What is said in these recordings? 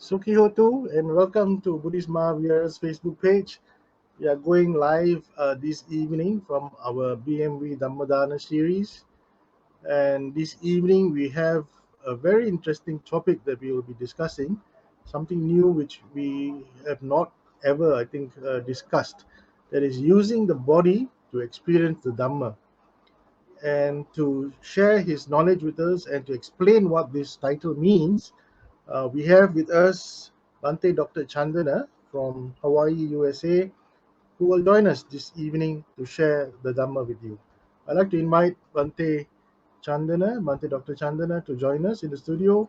Sukhi Hotu, and welcome to Buddhist Mahavira's Facebook page. We are going live this evening from our BMV Dhammadana series. And this evening we have a very interesting topic that we will be discussing, something new which we have not ever, I think, discussed. That is using the body to experience the Dhamma. And to share his knowledge with us and to explain what this title means, we have with us Bhante Dr. Chandana from Hawaii, USA, who will join us this evening to share the Dhamma with you. I'd like to invite Bhante Dr. Chandana, to join us in the studio.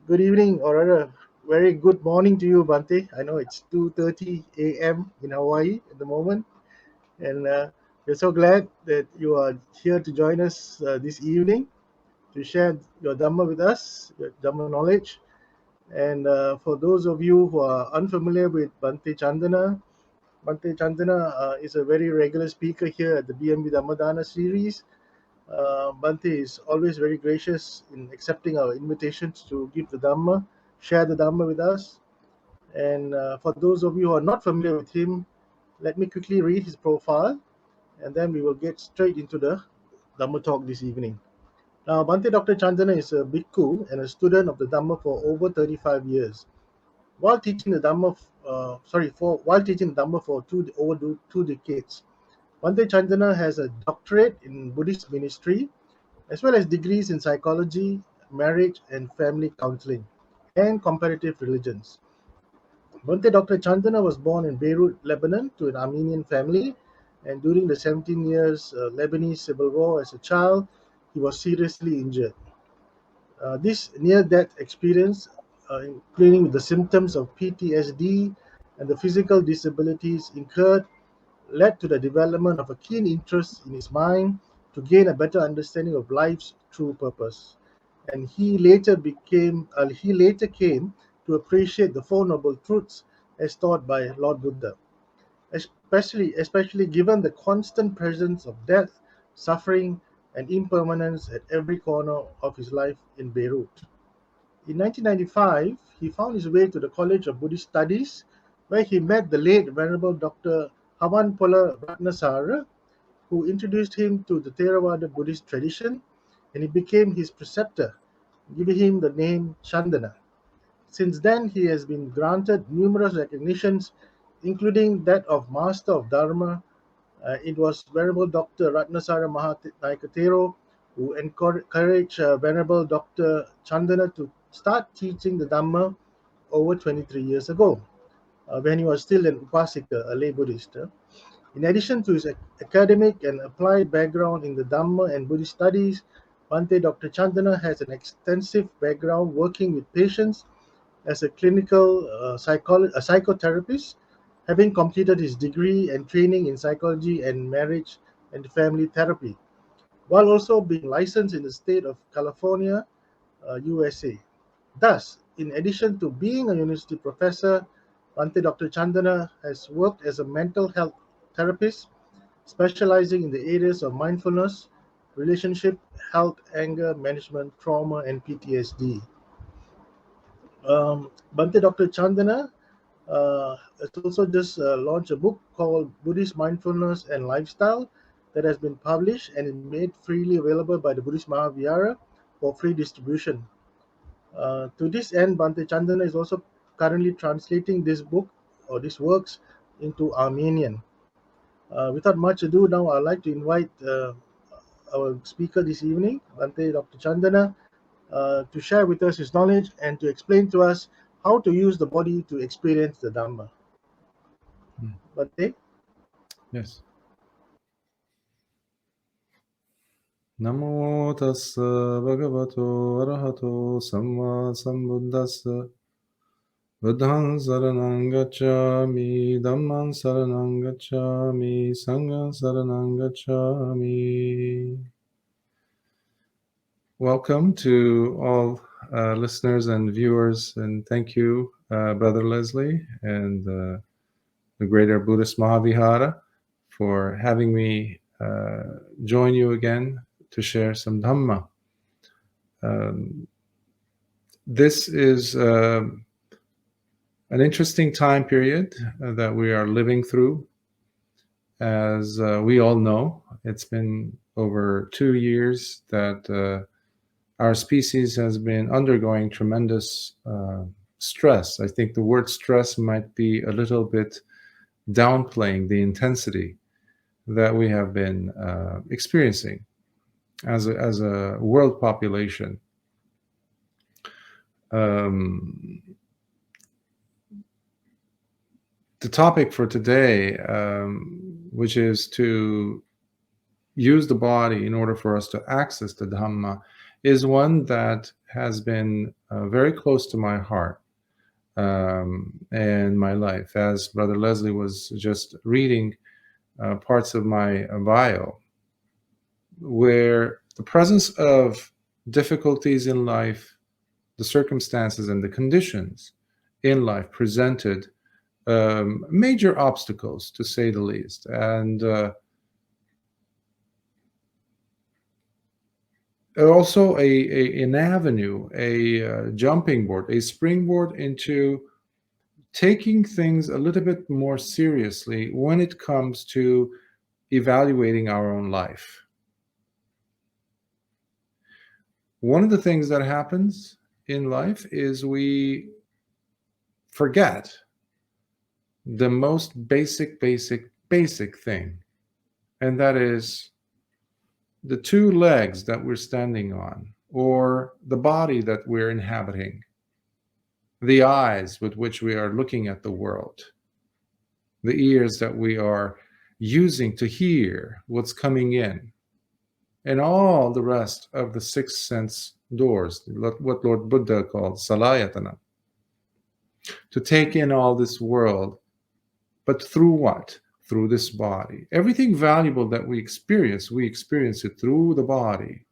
Good evening, or rather, very good morning to you, Bhante. I know it's 2:30 a.m. in Hawaii at the moment, and we're so glad that you are here to join us this evening to share your Dhamma with us, your Dhamma knowledge. And for those of you who are unfamiliar with Bhante Chandana is a very regular speaker here at the BMB Dhammadana series. Bhante is always very gracious in accepting our invitations to give the Dhamma, share the Dhamma with us. And for those of you who are not familiar with him, let me quickly read his profile, and then we will get straight into the Dhamma talk this evening. Now, Bhante Dr. Chandana is a bhikkhu and a student of the Dhamma for over 35 years. While teaching the Dhamma, for over 2 decades, Bhante Chandana has a doctorate in Buddhist ministry, as well as degrees in psychology, marriage and family counseling, and comparative religions. Bhante Dr. Chandana was born in Beirut, Lebanon, to an Armenian family, and during the 17 years Lebanese civil war as a child, he was seriously injured. This near-death experience, including the symptoms of PTSD and the physical disabilities incurred, led to the development of a keen interest in his mind to gain a better understanding of life's true purpose. And he later came to appreciate the Four Noble Truths as taught by Lord Buddha, especially given the constant presence of death, suffering, and impermanence at every corner of his life in Beirut. In 1995, he found his way to the College of Buddhist Studies, where he met the late Venerable Dr. Havanpola Ratnasara, who introduced him to the Theravada Buddhist tradition, and he became his preceptor, giving him the name Chandana. Since then, he has been granted numerous recognitions, including that of Master of Dharma. It was Venerable Dr. Ratnasara Mahanaikatero who encouraged Venerable Dr. Chandana to start teaching the Dhamma over 23 years ago, when he was still an Upasika, a lay Buddhist. In addition to his academic and applied background in the Dhamma and Buddhist studies, Bhante Dr. Chandana has an extensive background working with patients as a clinical psychotherapist, having completed his degree and training in psychology and marriage and family therapy, while also being licensed in the state of California, USA. Thus, in addition to being a university professor, Bhante Dr. Chandana has worked as a mental health therapist, specializing in the areas of mindfulness, relationship, health, anger management, trauma, and PTSD. Bhante Dr. Chandana has also just launched a book called Buddhist Mindfulness and Lifestyle that has been published and is made freely available by the Buddhist Mahavihara for free distribution. To this end, Bhante Chandana is also currently translating this book or these works into Armenian. Without much ado, now I'd like to invite our speaker this evening, Bhante Dr. Chandana, to share with us his knowledge and to explain to us how to use the body to experience the Dhamma. Bhante? Yes. Namo tassa bhagavato arahato samma sambuddhassa buddhaṃ saranam gacchāmi dhammam saranam gacchāmi sangham saranam gacchāmi. Welcome to all listeners and viewers, and thank you, Brother Leslie and the Greater Buddhist Mahavihara for having me join you again to share some Dhamma. This is an interesting time period that we are living through. As we all know, it's been over 2 years that our species has been undergoing tremendous stress. I think the word stress might be a little bit downplaying the intensity that we have been experiencing as a world population. The topic for today, which is to use the body in order for us to access the Dhamma, is one that has been very close to my heart and my life. As Brother Leslie was just reading parts of my bio, where the presence of difficulties in life, the circumstances and the conditions in life presented major obstacles, to say the least, and also an avenue, a jumping board, a springboard into taking things a little bit more seriously when it comes to evaluating our own life. One of the things that happens in life is we forget the most basic thing, and that is the two legs that we're standing on, or the body that we're inhabiting, the eyes with which we are looking at the world, the ears that we are using to hear what's coming in, and all the rest of the six sense doors, what Lord Buddha called salayatana, to take in all this world. But through what? Through this body. Everything valuable that we experience it through the body.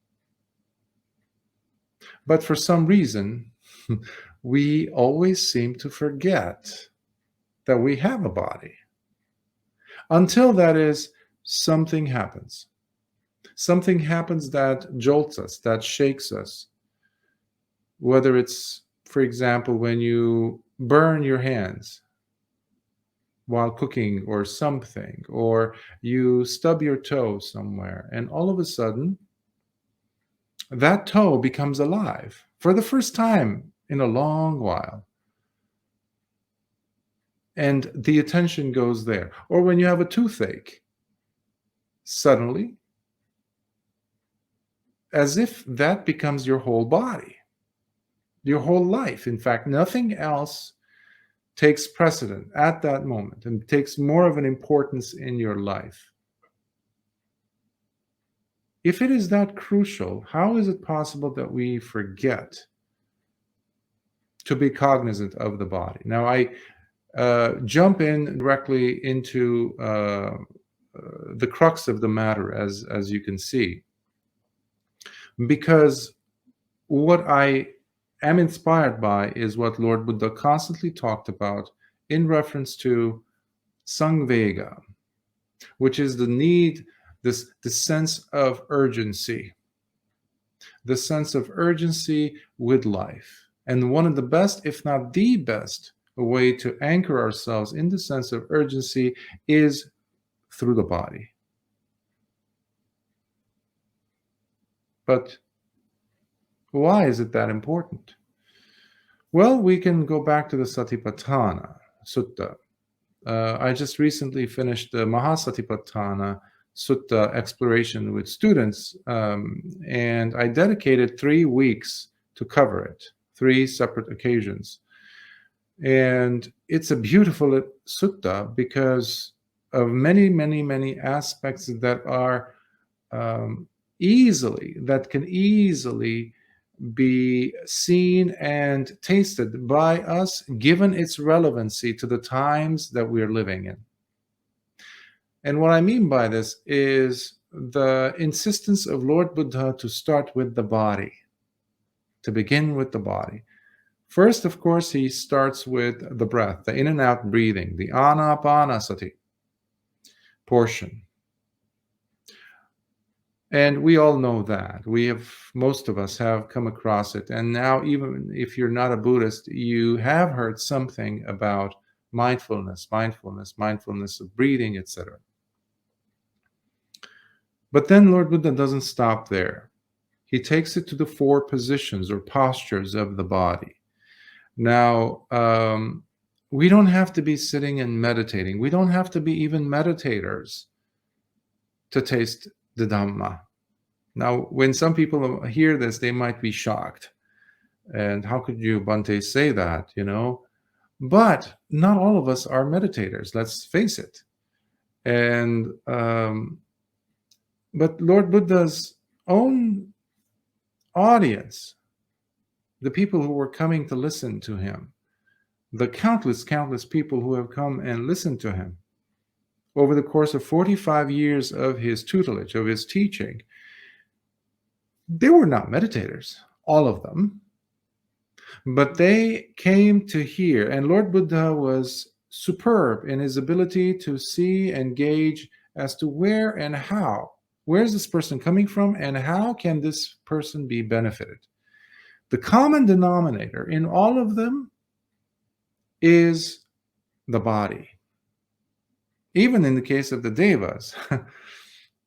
But for some reason, we always seem to forget that we have a body. Until, that is, something happens. Something happens that jolts us, that shakes us. Whether it's, for example, when you burn your hands while cooking or something, or you stub your toe somewhere, and all of a sudden, that toe becomes alive for the first time in a long while. And the attention goes there. Or when you have a toothache, suddenly, as if that becomes your whole body, your whole life. In fact, nothing else takes precedent at that moment and takes more of an importance in your life. If it is that crucial, how is it possible that we forget to be cognizant of the body? Now, I jump in directly into the crux of the matter, as you can see, because what I am inspired by is what Lord Buddha constantly talked about in reference to Sangvega, which is the need, this sense of urgency, the sense of urgency with life. And one of the best, if not the best, way to anchor ourselves in the sense of urgency is through the body. But why is it that important? Well, we can go back to the Satipatthana Sutta. I just recently finished the Mahasatipatthana Sutta exploration with students, and I dedicated 3 weeks to cover it, 3 separate occasions. And it's a beautiful sutta because of many aspects that are that can easily be seen and tasted by us, given its relevancy to the times that we are living in. And what I mean by this is the insistence of Lord Buddha to start with the body, to begin with the body. First, of course, he starts with the breath, the in and out breathing, the Anapanasati portion. And we all know that. Most of us have come across it. And now, even if you're not a Buddhist, you have heard something about mindfulness, mindfulness of breathing, etc. But then Lord Buddha doesn't stop there. He takes it to the 4 positions or postures of the body. Now, we don't have to be sitting and meditating. We don't have to be even meditators to taste the Dhamma. Now, when some people hear this, they might be shocked. And how could you, Bhante, say that, But not all of us are meditators, let's face it. And but Lord Buddha's own audience, the people who were coming to listen to him, the countless people who have come and listened to him over the course of 45 years of his tutelage, of his teaching, they were not meditators, all of them. But they came to hear, and Lord Buddha was superb in his ability to see and gauge as to where and how. Where is this person coming from, and how can this person be benefited? The common denominator in all of them is the body. Even in the case of the devas,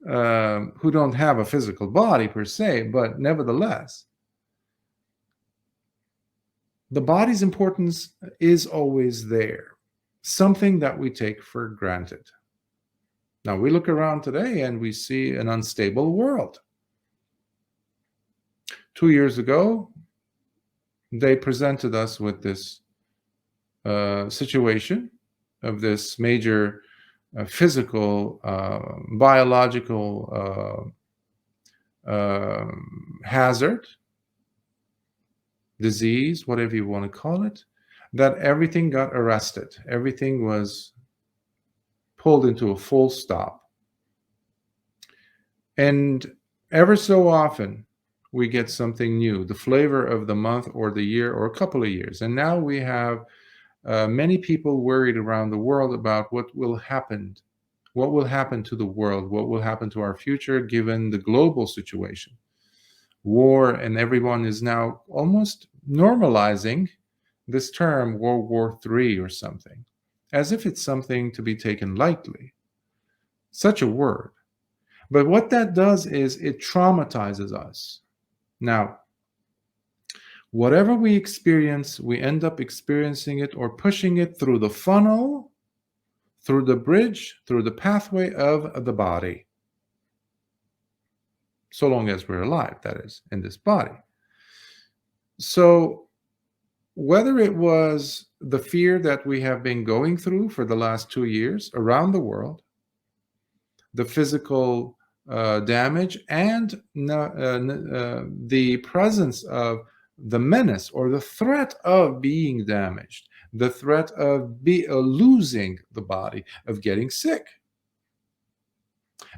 who don't have a physical body per se, but nevertheless, the body's importance is always there, something that we take for granted. Now, we look around today and we see an unstable world. 2 years ago, they presented us with this situation of this major physical, biological hazard, disease, whatever you want to call it, that everything got arrested. Everything was pulled into a full stop. And ever so often, we get something new, the flavor of the month or the year or a couple of years. And now we have many people worried around the world about what will happen to the world, what will happen to our future given the global situation. War, and everyone is now almost normalizing this term World War III or something, as if it's something to be taken lightly. Such a word. But what that does is it traumatizes us. Now, whatever we experience, we end up experiencing it or pushing it through the funnel, through the bridge, through the pathway of the body. So long as we're alive, that is, in this body. So whether it was the fear that we have been going through for the last 2 years around the world, the physical damage, and the presence of the menace or the threat of being damaged, the threat of losing the body, of getting sick.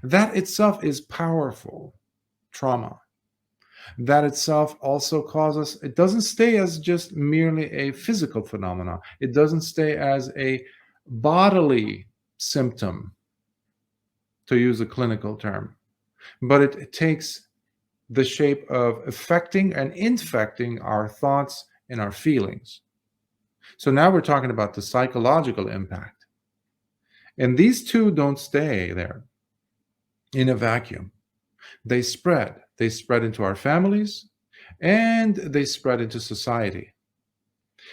That itself is powerful trauma. That itself also causes, it doesn't stay as just merely a physical phenomenon. It doesn't stay as a bodily symptom, to use a clinical term, but it takes the shape of affecting and infecting our thoughts and our feelings. So now we're talking about the psychological impact. And these two don't stay there in a vacuum. They spread. They spread into our families, and they spread into society.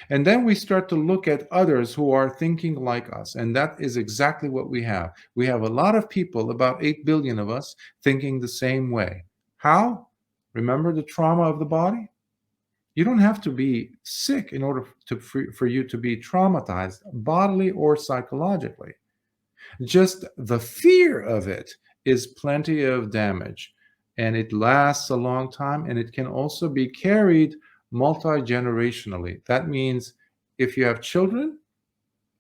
And then we start to look at others who are thinking like us. And that is exactly what we have. We have a lot of people, about 8 billion of us, thinking the same way. How? Remember the trauma of the body? You don't have to be sick in order for you to be traumatized, bodily or psychologically. Just the fear of it is plenty of damage. And it lasts a long time, and it can also be carried multi-generationally. That means if you have children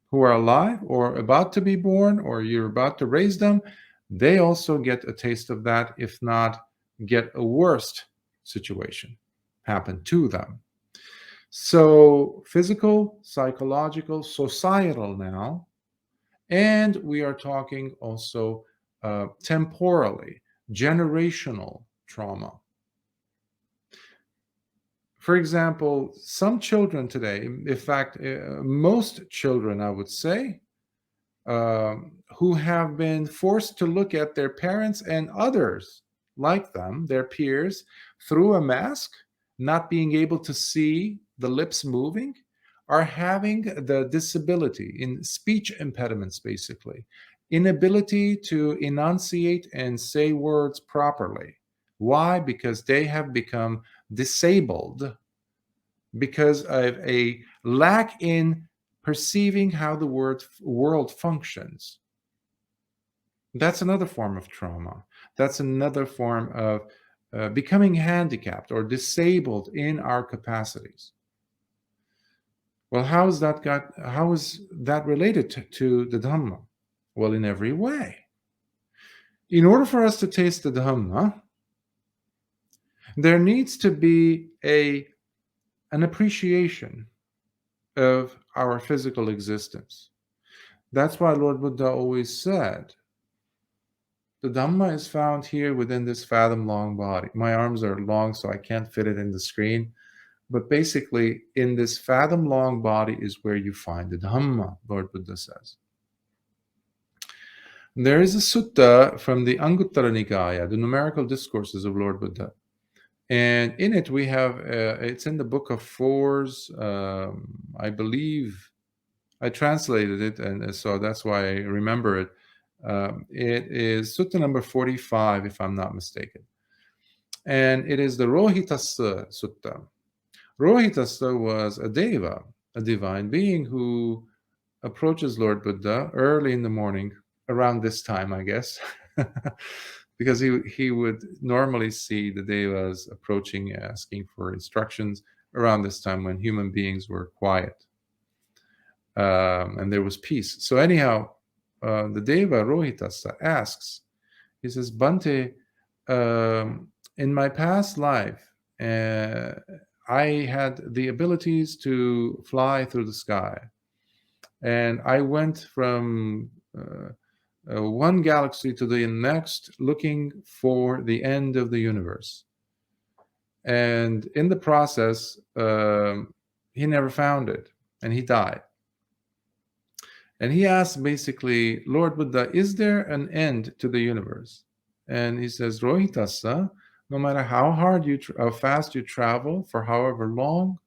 who are alive or about to be born, or you're about to raise them, they also get a taste of that, if not get a worst situation happen to them. So physical, psychological, societal now, and we are talking also temporally. generational trauma. For example, some children today, in fact, most children, I would say, who have been forced to look at their parents and others like them, their peers, through a mask, not being able to see the lips moving, are having the disability in speech impediments, basically, inability to enunciate and say words properly. Why? Because they have become disabled because of a lack in perceiving how the world functions. That's another form of trauma. That's another form of becoming handicapped or disabled in our capacities. Well, how is that related to the Dhamma? Well, in every way. In order for us to taste the Dhamma, there needs to be an appreciation of our physical existence. That's why Lord Buddha always said, the Dhamma is found here within this fathom-long body. My arms are long, so I can't fit it in the screen. But basically, in this fathom-long body is where you find the Dhamma, Lord Buddha says. There is a sutta from the Anguttara Nikaya, the numerical discourses of Lord Buddha. And in it we have, it's in the Book of Fours, I believe. I translated it, and so that's why I remember it. It is Sutta number 45, if I'm not mistaken. And it is the Rohitassa Sutta. Rohitassa was a deva, a divine being who approaches Lord Buddha early in the morning, around this time, I guess, because he would normally see the devas approaching, asking for instructions around this time when human beings were quiet. And there was peace. So anyhow, the Deva Rohitasa asks, he says, Bhante, in my past life, I had the abilities to fly through the sky. And I went from one galaxy to the next looking for the end of the universe. And in the process, he never found it, and he died. And he asks basically, Lord Buddha, is there an end to the universe? And he says, Rohitasa, no matter how how fast you travel, for however long,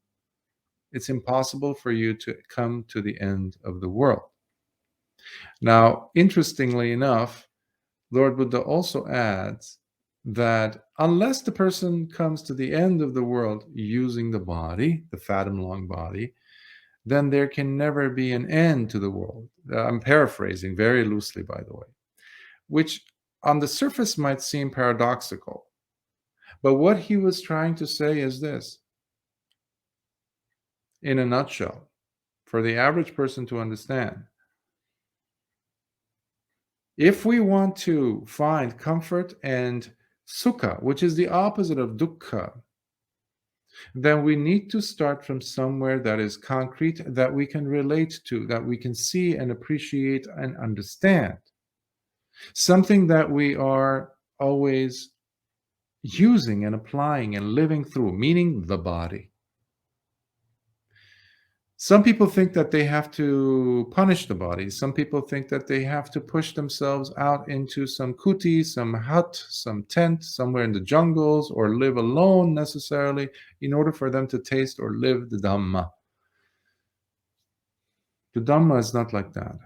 it's impossible for you to come to the end of the world. Now, interestingly enough, Lord Buddha also adds that unless the person comes to the end of the world using the body, the fathom-long body, then there can never be an end to the world. I'm paraphrasing very loosely, by the way, which on the surface might seem paradoxical. But what he was trying to say is this, in a nutshell, for the average person to understand. If we want to find comfort and sukha, which is the opposite of dukkha, then we need to start from somewhere that is concrete, that we can relate to, that we can see and appreciate and understand. Something that we are always using and applying and living through, meaning the body. Some people think that they have to punish the body. Some people think that they have to push themselves out into some kuti, some hut, some tent, somewhere in the jungles, or live alone necessarily in order for them to taste or live the Dhamma. The Dhamma is not like that.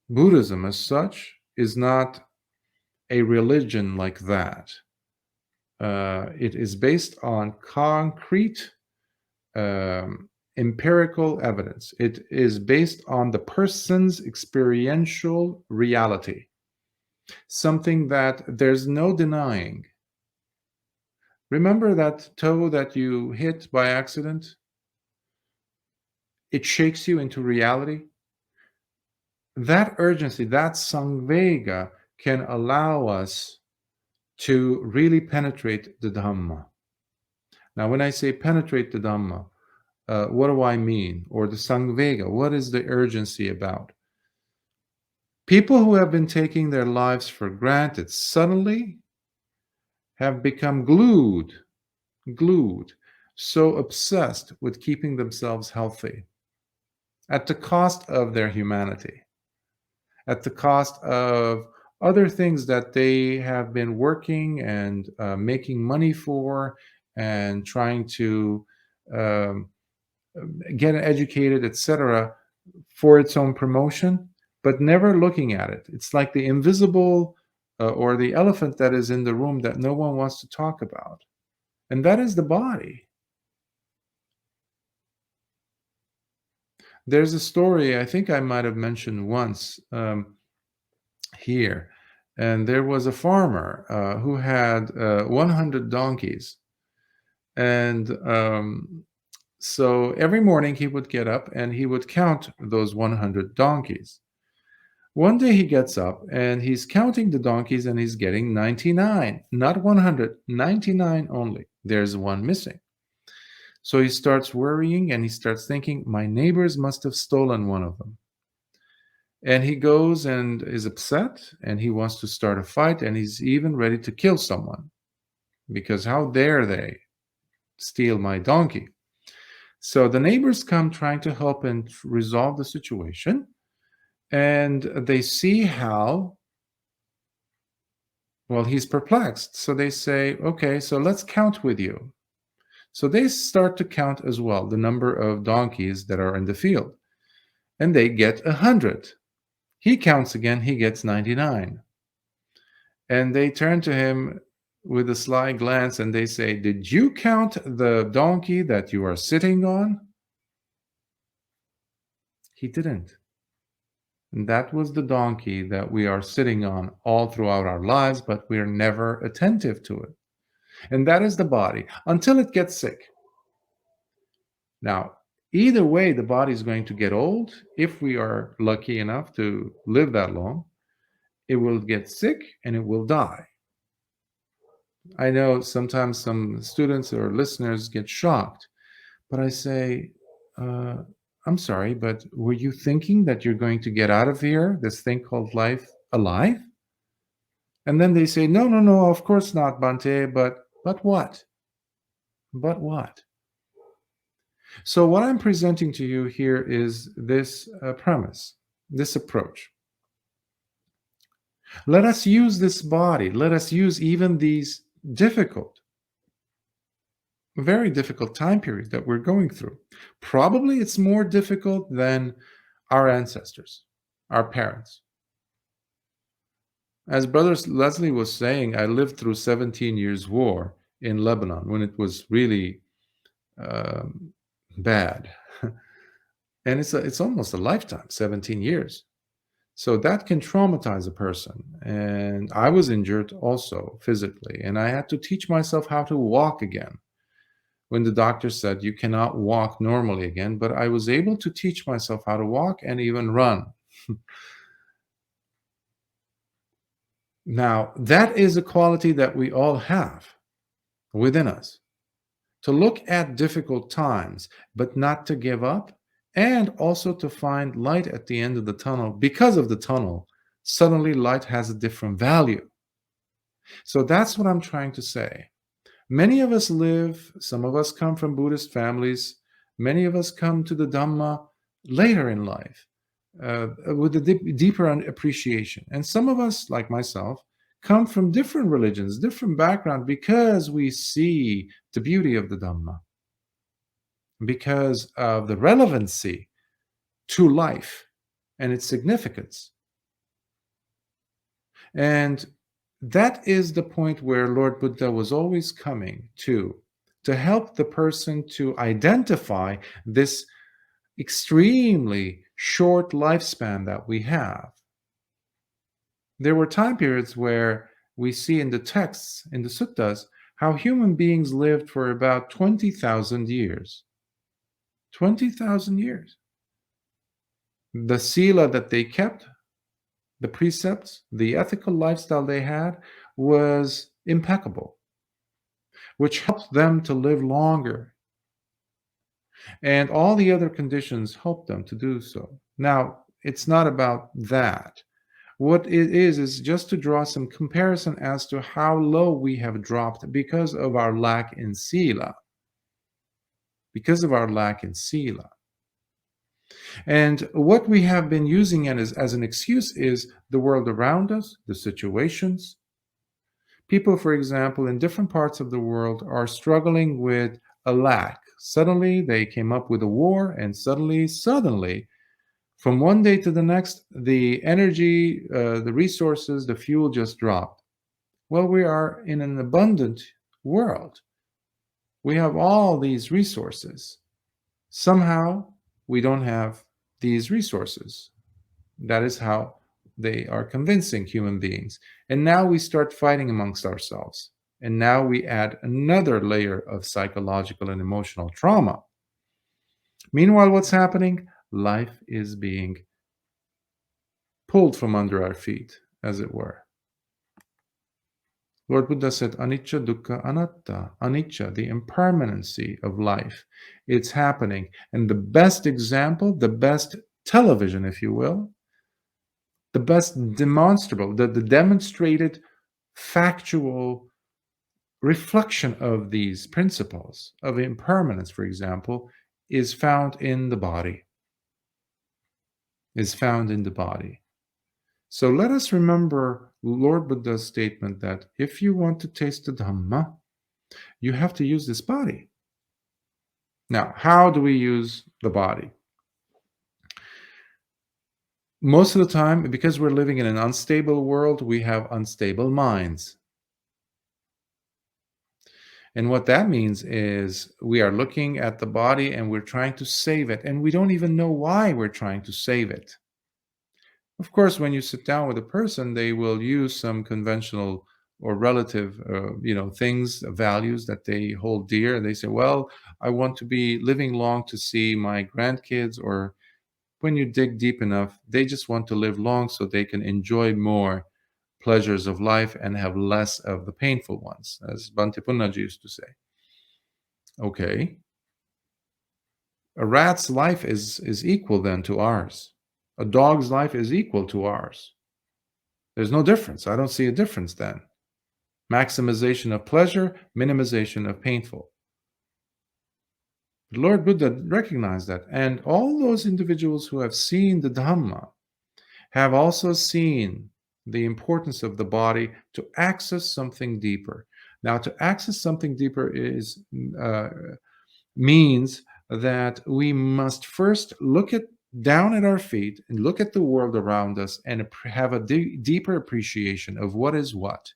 Buddhism as such is not a religion like that. It is based on concrete empirical evidence. It is based on the person's experiential reality, something that there's no denying. Remember that toe that you hit by accident? It shakes you into reality. That urgency, that samvega, can allow us to really penetrate the Dhamma. Now, when I say penetrate the Dhamma, what do I mean? Or the samvega, what is the urgency about? People who have been taking their lives for granted suddenly have become glued, so obsessed with keeping themselves healthy at the cost of their humanity, at the cost of other things that they have been working and making money for and trying to um, get educated, etc., for its own promotion, but never looking at it. It's like the invisible or the elephant that is in the room that no one wants to talk about. And that is the body. There's a story I think I might have mentioned once here. And there was a farmer who had 100 donkeys. And so every morning he would get up and he would count those 100 donkeys. One day he gets up and he's counting the donkeys and he's getting 99, not 100, 99 only. There's one missing. So he starts worrying and he starts thinking, my neighbors must have stolen one of them. And he goes and is upset and he wants to start a fight and he's even ready to kill someone because how dare they steal my donkey? So the neighbors come trying to help and resolve the situation. And they see how, well, he's perplexed. So they say, okay, so let's count with you. So they start to count as well the number of donkeys that are in the field. And they get 100. He counts again, he gets 99. And they turn to him with a sly glance and they say, did you count the donkey that you are sitting on? He didn't. And that was the donkey that we are sitting on all throughout our lives, but we are never attentive to it. And that is the body until it gets sick. Now, either way, the body is going to get old. If we are lucky enough to live that long, it will get sick and it will die. I know sometimes some students or listeners get shocked, but I say, I'm sorry, but were you thinking that you're going to get out of here, this thing called life, alive? And then they say, no, no, no, of course not, Bhante, but what? But what? So what I'm presenting to you here is this premise, this approach. Let us use this body. Let us use even these difficult, very difficult time periods that we're going through. Probably it's more difficult than our ancestors, our parents. As Brother Leslie was saying, I lived through 17 years war in Lebanon when it was really bad. And it's almost a lifetime, 17 years. So that can traumatize a person. And I was injured also physically, and I had to teach myself how to walk again. When the doctor said you cannot walk normally again, but I was able to teach myself how to walk and even run. Now, that is a quality that we all have within us. To look at difficult times, but not to give up, and also to find light at the end of the tunnel. Because of the tunnel, suddenly light has a different value. So that's what I'm trying to say. Many of us live, some of us come from Buddhist families, many of us come to the Dhamma later in life with a deeper appreciation. And some of us, like myself, come from different religions, different background, because we see the beauty of the Dhamma, because of the relevancy to life and its significance. And that is the point where Lord Buddha was always coming to help the person to identify this extremely short lifespan that we have. There were time periods where we see in the texts, in the suttas, how human beings lived for about 20,000 years. 20,000 years. The sila that they kept, the precepts, the ethical lifestyle they had was impeccable, which helped them to live longer. And all the other conditions helped them to do so. Now, it's not about that. What it is just to draw some comparison as to how low we have dropped because of our lack in sila. Because of our lack in sila. And what we have been using as an excuse is the world around us, the situations. People, for example, in different parts of the world are struggling with a lack. Suddenly they came up with a war, and suddenly, from one day to the next, the energy, the resources, the fuel just dropped. Well, we are in an abundant world. We have all these resources. Somehow, we don't have these resources. That is how they are convincing human beings. And now we start fighting amongst ourselves. And now we add another layer of psychological and emotional trauma. Meanwhile, what's happening? Life is being pulled from under our feet, as it were. Lord Buddha said, Anicca, Dukkha, Anatta. Anicca, the impermanency of life. It's happening. And the best example, the best television, if you will, the best demonstrable, the demonstrated factual reflection of these principles of impermanence, for example, is found in the body. Is found in the body. So let us remember Lord Buddha's statement that if you want to taste the Dhamma, you have to use this body. Now, how do we use the body? Most of the time, because we're living in an unstable world, we have unstable minds. And what that means is we are looking at the body and we're trying to save it, and we don't even know why we're trying to save it. Of course, when you sit down with a person, they will use some conventional or relative, things, values that they hold dear. They say, well, I want to be living long to see my grandkids, or when you dig deep enough, they just want to live long so they can enjoy more pleasures of life and have less of the painful ones, as Bhante used to say. Okay. A rat's life is equal then to ours. A dog's life is equal to ours. There's no difference. I don't see a difference then. Maximization of pleasure, minimization of painful. Lord Buddha recognized that. And all those individuals who have seen the Dhamma have also seen the importance of the body to access something deeper. Now, to access something deeper means that we must first look down at our feet and look at the world around us and have a deeper appreciation of what is what.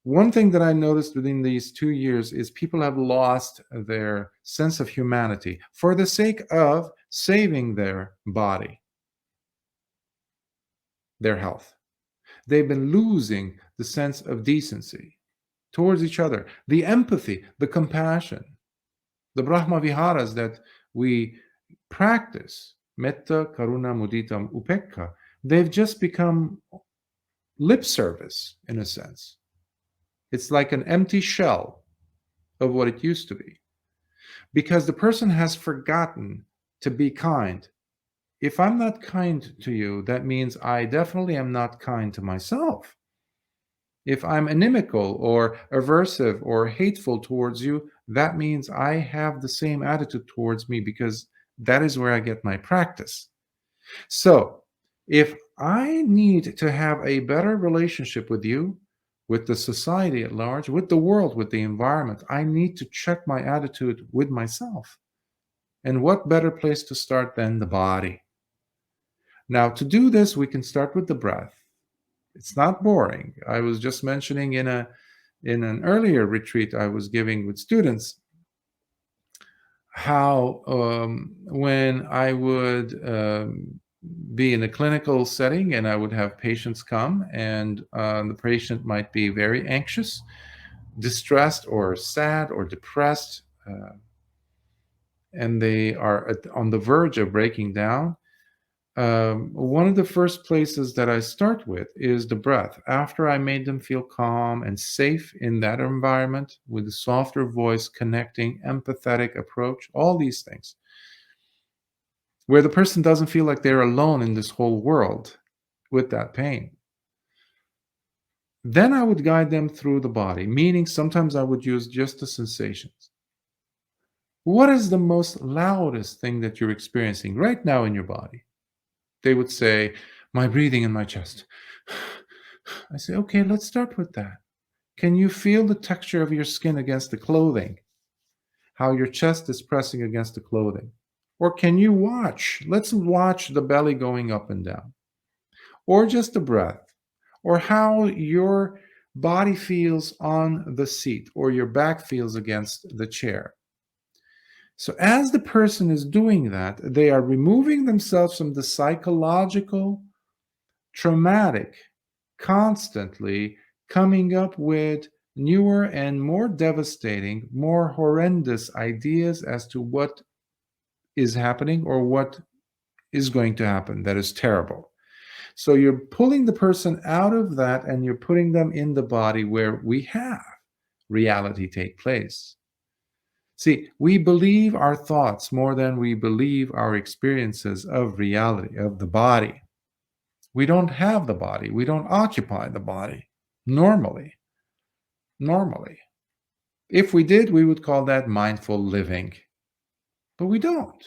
One thing that I noticed within these 2 years is people have lost their sense of humanity for the sake of saving their body, their health. They've been losing the sense of decency towards each other, the empathy, the compassion, the Brahma Viharas that we practice, Metta, Karuna, Mudita, Upekkha, they've just become lip service in a sense. It's like an empty shell of what it used to be. Because the person has forgotten to be kind. If I'm not kind to you, that means I definitely am not kind to myself. If I'm inimical or aversive or hateful towards you, that means I have the same attitude towards me, because that is where I get my practice. So, if I need to have a better relationship with you, with the society at large, with the world, with the environment, I need to check my attitude with myself. And what better place to start than the body? Now, to do this, we can start with the breath. It's not boring. I was just mentioning in an earlier retreat I was giving with students how when I would be in a clinical setting and I would have patients come, and the patient might be very anxious, distressed, or sad, or depressed, and they are on the verge of breaking down. One of the first places that I start with is the breath. After I made them feel calm and safe in that environment, with a softer voice, connecting, empathetic approach, all these things, where the person doesn't feel like they're alone in this whole world, with that pain. Then I would guide them through the body, meaning sometimes I would use just the sensations. What is the most loudest thing that you're experiencing right now in your body? They would say, my breathing in my chest. I say, okay, let's start with that. Can you feel the texture of your skin against the clothing? How your chest is pressing against the clothing? Or can you watch? Let's watch the belly going up and down. Or just the breath. Or how your body feels on the seat or your back feels against the chair. So as the person is doing that, they are removing themselves from the psychological, traumatic, constantly coming up with newer and more devastating, more horrendous ideas as to what is happening or what is going to happen that is terrible. So you're pulling the person out of that and you're putting them in the body where we have reality take place. See, we believe our thoughts more than we believe our experiences of reality, of the body. We don't have the body. We don't occupy the body normally. Normally. If we did, we would call that mindful living. But we don't.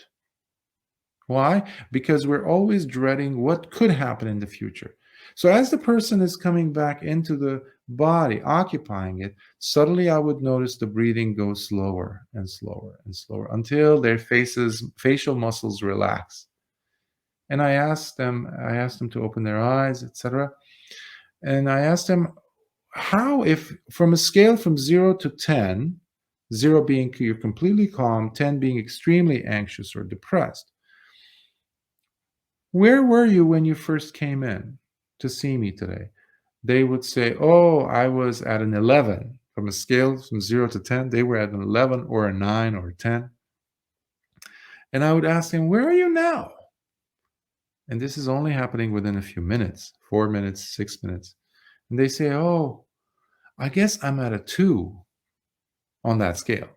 Why? Because we're always dreading what could happen in the future. So as the person is coming back into the body, occupying it, suddenly I would notice the breathing go slower and slower and slower until their facial muscles relax. And I asked them to open their eyes, etc. And I asked them, how, if from a scale from 0 to 10, 0 being you're completely calm, 10 being extremely anxious or depressed, where were you when you first came in to see me today? They would say, oh, I was at an 11. From a scale from 0 to 10, they were at an 11 or a 9 or a 10. And I would ask them, where are you now? And this is only happening within a few minutes, 4 minutes, 6 minutes. And they say, oh, I guess I'm at a 2 on that scale,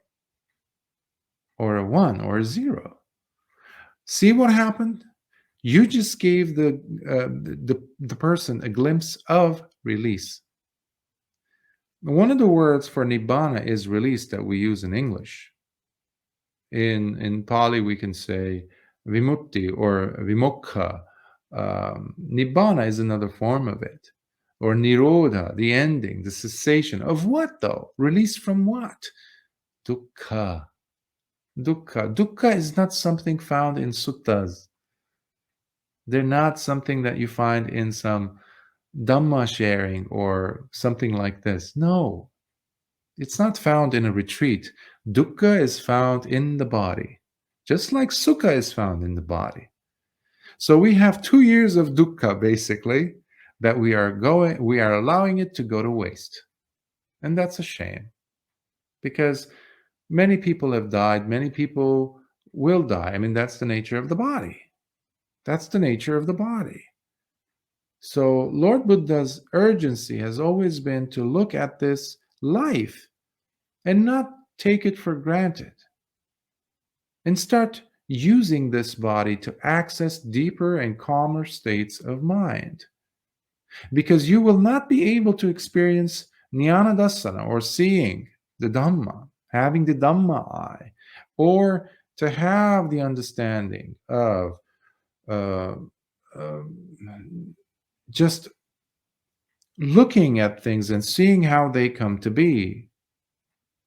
or a 1 or a 0. See what happened? You just gave the person a glimpse of release. One of the words for nibbana is release that we use in English. In Pali, we can say vimutti or vimokha. Nibbana is another form of it. Or nirodha, the ending, the cessation. Of what though? Release from what? Dukkha. Dukkha. Dukkha is not something found in suttas. They're not something that you find in some Dhamma sharing or something like this. No, it's not found in a retreat. Dukkha is found in the body, just like Sukha is found in the body. So we have 2 years of dukkha, basically, that we are allowing it to go to waste. And that's a shame, because many people have died, many people will die. I mean, that's the nature of the body. That's the nature of the body. So Lord Buddha's urgency has always been to look at this life and not take it for granted, and start using this body to access deeper and calmer states of mind. Because you will not be able to experience jnana dasana, or seeing the Dhamma, having the Dhamma eye, or to have the understanding of uh, just looking at things and seeing how they come to be.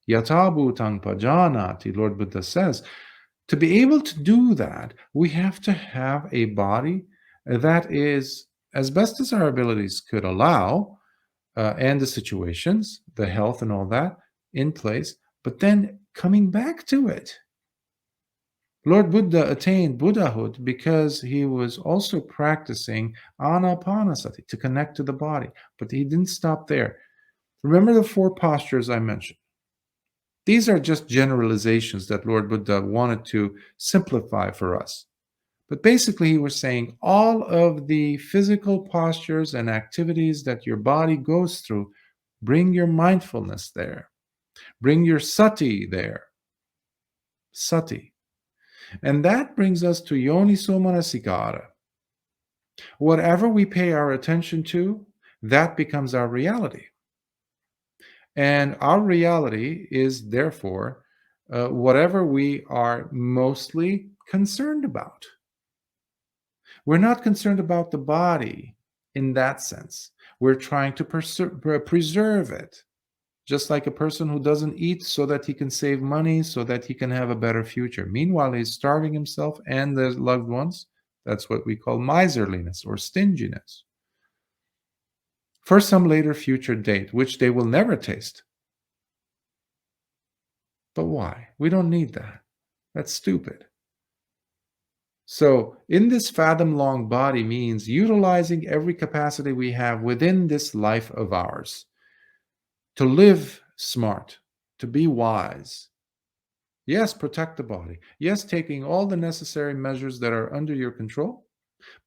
Yata bhutang pajanati, Lord Buddha says. To be able to do that, we have to have a body that is, as best as our abilities could allow, and the situations, the health and all that, in place, but then coming back to it. Lord Buddha attained Buddhahood because he was also practicing anapanasati to connect to the body, but he didn't stop there. Remember the 4 postures I mentioned. These are just generalizations that Lord Buddha wanted to simplify for us. But basically, he was saying all of the physical postures and activities that your body goes through, bring your mindfulness there. Bring your sati there. Sati. And that brings us to yoniso manasikara. Whatever we pay our attention to, that becomes our reality. And our reality is, therefore, whatever we are mostly concerned about. We're not concerned about the body in that sense. We're trying to preserve it. Just like a person who doesn't eat so that he can save money, so that he can have a better future. Meanwhile, he's starving himself and the loved ones. That's what we call miserliness or stinginess. For some later future date, which they will never taste. But why? We don't need that. That's stupid. So, in this fathom-long body means utilizing every capacity we have within this life of ours to live smart, to be wise. Yes, protect the body. Yes, taking all the necessary measures that are under your control,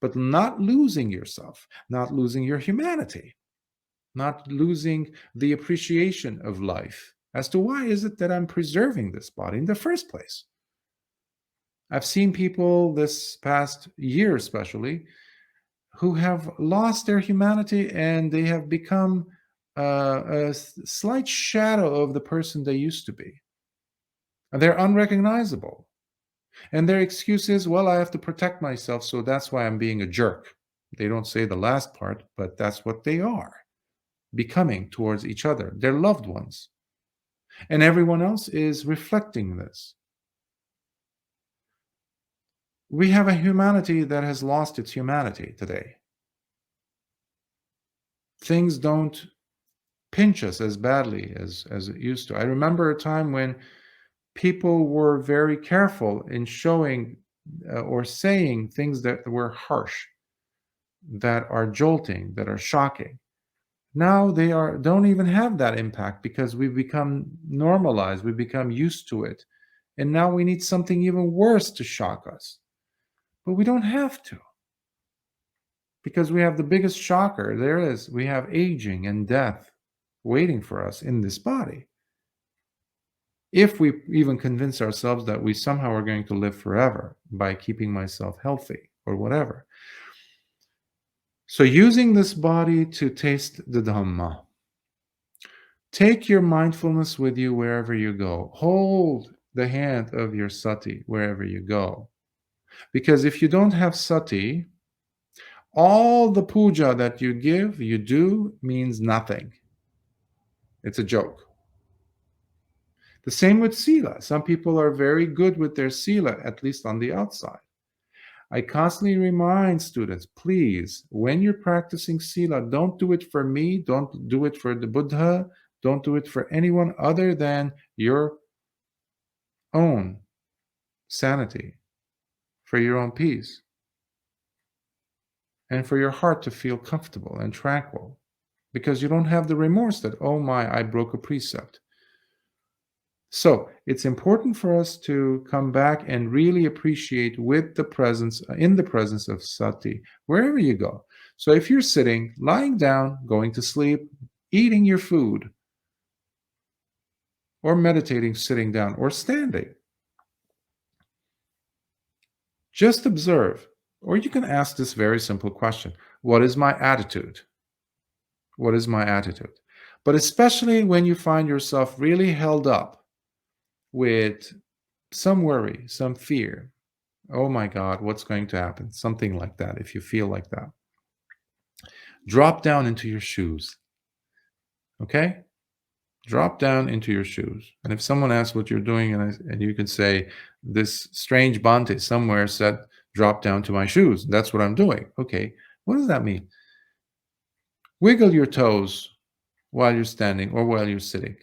but not losing yourself, not losing your humanity, not losing the appreciation of life as to why is it that I'm preserving this body in the first place. I've seen people this past year, especially, who have lost their humanity and they have become a slight shadow of the person they used to be. They're unrecognizable. And their excuse is, well, I have to protect myself, so that's why I'm being a jerk. They don't say the last part, but that's what they are becoming towards each other, their loved ones. And everyone else is reflecting this. We have a humanity that has lost its humanity today. Things don't pinch us as badly as it used to. I remember a time when people were very careful in showing or saying things that were harsh, that are jolting, that are shocking. Now they don't even have that impact because we've become normalized, we've become used to it. And now we need something even worse to shock us. But we don't have to. Because we have the biggest shocker there is. We have aging and death waiting for us in this body. If we even convince ourselves that we somehow are going to live forever by keeping myself healthy or whatever. So using this body to taste the Dhamma. Take your mindfulness with you wherever you go. Hold the hand of your sati wherever you go. Because if you don't have sati, all the puja that you give, you do, means nothing. It's a joke. The same with sila. Some people are very good with their sila, at least on the outside. I constantly remind students, please, when you're practicing sila, don't do it for me, don't do it for the Buddha, don't do it for anyone other than your own sanity, for your own peace, and for your heart to feel comfortable and tranquil, because you don't have the remorse that, oh my, I broke a precept. So it's important for us to come back and really appreciate with the presence, in the presence of sati, wherever you go. So if you're sitting, lying down, going to sleep, eating your food, or meditating, sitting down, or standing, just observe. Or you can ask this very simple question: what is my attitude? What is my attitude? But especially when you find yourself really held up with some worry, some fear. Oh my God, what's going to happen? Something like that, if you feel like that. Drop down into your shoes. Okay? Drop down into your shoes. And if someone asks what you're doing, and you can say, this strange Bhante somewhere said, drop down to my shoes. That's what I'm doing. Okay, what does that mean? Wiggle your toes while you're standing or while you're sitting.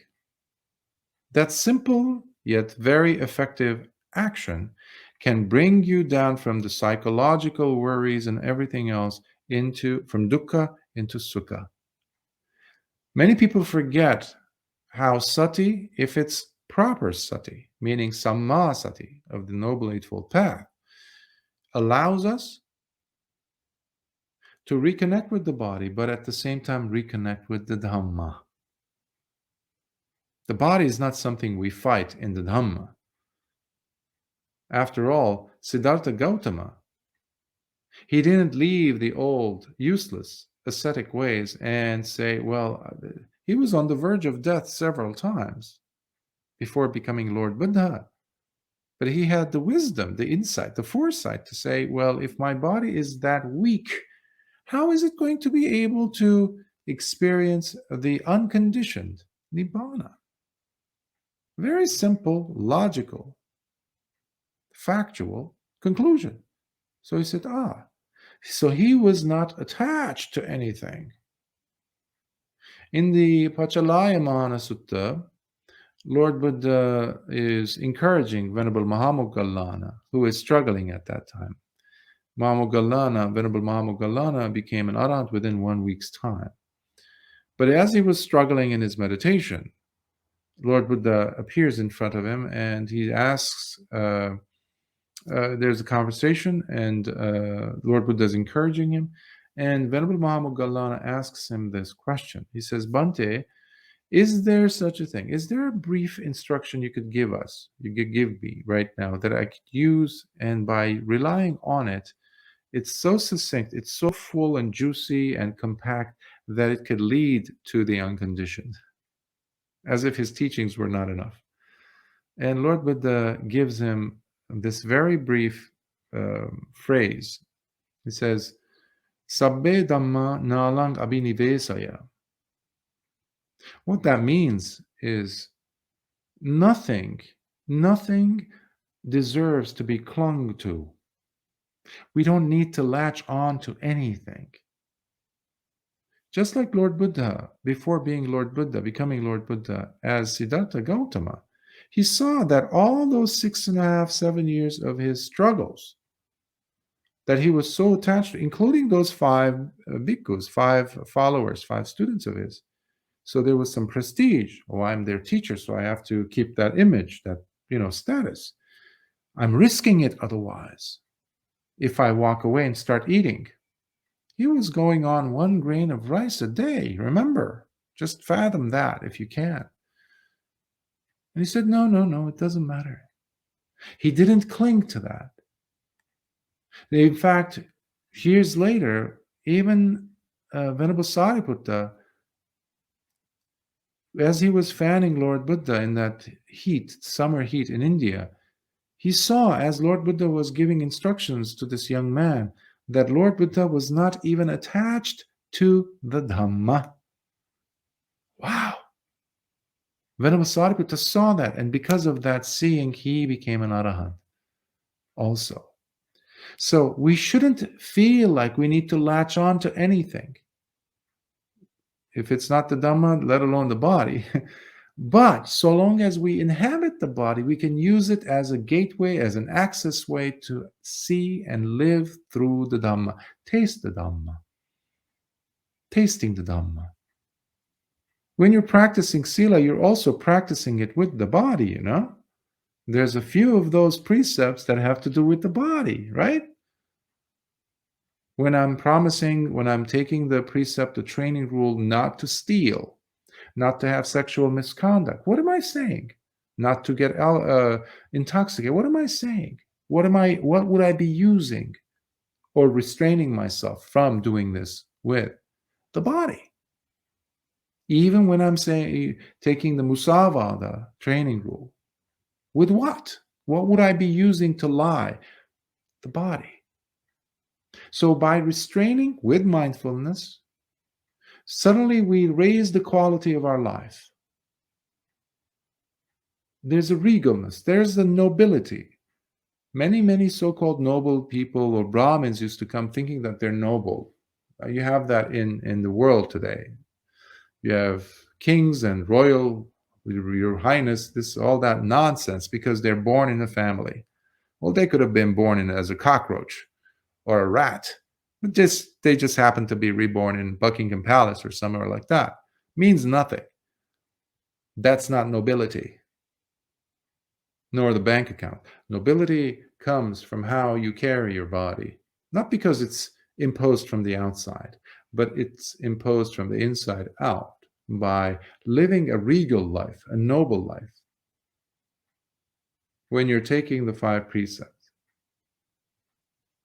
That simple yet very effective action can bring you down from the psychological worries and everything else from dukkha into sukha. Many people forget how sati, if it's proper sati, meaning samma sati of the Noble Eightfold Path, allows us to reconnect with the body, but at the same time reconnect with the Dhamma. The body is not something we fight in the Dhamma. After all, Siddhartha Gautama He didn't leave the old, useless, ascetic ways and say, well, he was on the verge of death several times before becoming Lord Buddha. But he had the wisdom, the insight, the foresight to say, well, if my body is that weak, how is it going to be able to experience the unconditioned Nibbana? Very simple, logical, factual conclusion. So he said, so he was not attached to anything. In the Pachalayamana Sutta, Lord Buddha is encouraging Venerable Mahamoggallana, who is struggling at that time. Venerable Mahamoggallana became an arhat within 1 week's time. But as he was struggling in his meditation, Lord Buddha appears in front of him and he asks, there's a conversation, and Lord Buddha is encouraging him. And Venerable Mahamoggallana asks him this question. He says, Bhante, is there such a thing? Is there a brief instruction you could give us, you could give me right now that I could use, and by relying on it, it's so succinct, it's so full and juicy and compact that it could lead to the unconditioned, as if his teachings were not enough. And Lord Buddha gives him this very brief phrase. He says, Sabbe Dhamma nalang abhinivesaya. What that means is nothing deserves to be clung to. We don't need to latch on to anything. Just like Lord Buddha, before being Lord Buddha, becoming Lord Buddha, as Siddhartha Gautama, he saw that all those 6.5, 7 years of his struggles that he was so attached to, including those 5 bhikkhus, 5 followers, 5 students of his. So there was some prestige. Oh, I'm their teacher, so I have to keep that image, that, status. I'm risking it otherwise. If I walk away and start eating. He was going on 1 grain of rice a day, remember? Just fathom that if you can. And he said, no, it doesn't matter. He didn't cling to that. In fact, years later, even Venerable Sariputta, as he was fanning Lord Buddha in that heat, summer heat in India, he saw, as Lord Buddha was giving instructions to this young man, that Lord Buddha was not even attached to the Dhamma. Wow! Venerable Sariputta saw that, and because of that seeing, he became an arahant also. So we shouldn't feel like we need to latch on to anything. If it's not the Dhamma, let alone the body. But so long as we inhabit the body, we can use it as a gateway, as an access way to see and live through the Dhamma. Taste the Dhamma. Tasting the Dhamma. When you're practicing Sila, you're also practicing it with the body, There's a few of those precepts that have to do with the body, right? When I'm taking the precept, the training rule not to steal, not to have sexual misconduct, what am I saying? Not to get intoxicated. What am I saying? What would I be using or restraining myself from doing this with? The body. Even when I'm taking the Musavada training rule, with what? What would I be using to lie? The body. So by restraining with mindfulness, suddenly we raise the quality of our life. There's a regalness, there's the nobility. Many so-called noble people or Brahmins used to come thinking that they're noble. You have that in the world today. You have kings and royal, your highness, all that nonsense because they're born in a family. Well, they could have been born as a cockroach or a rat. But they just happen to be reborn in Buckingham Palace or somewhere like that. Means nothing. That's not nobility, nor the bank account. Nobility comes from how you carry your body, not because it's imposed from the outside, but it's imposed from the inside out by living a regal life, a noble life. When you're taking the 5 precepts,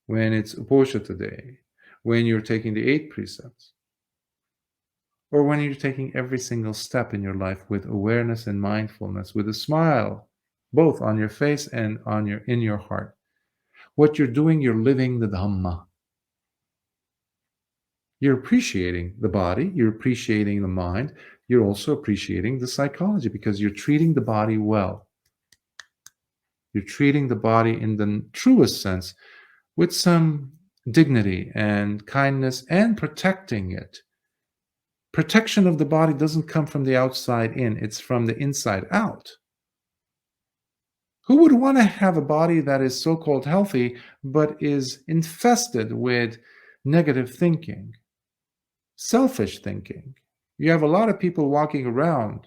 when it's Uposatha, when you're taking the 8 precepts, or when you're taking every single step in your life with awareness and mindfulness, with a smile, both on your face and in your heart. What you're doing, you're living the Dhamma. You're appreciating the body, you're appreciating the mind, you're also appreciating the psychology because you're treating the body well. You're treating the body in the truest sense with some dignity and kindness and protecting it. Protection of the body doesn't come from the outside in, it's from the inside out. Who would want to have a body that is so-called healthy but is infested with negative thinking, selfish thinking? You have a lot of people walking around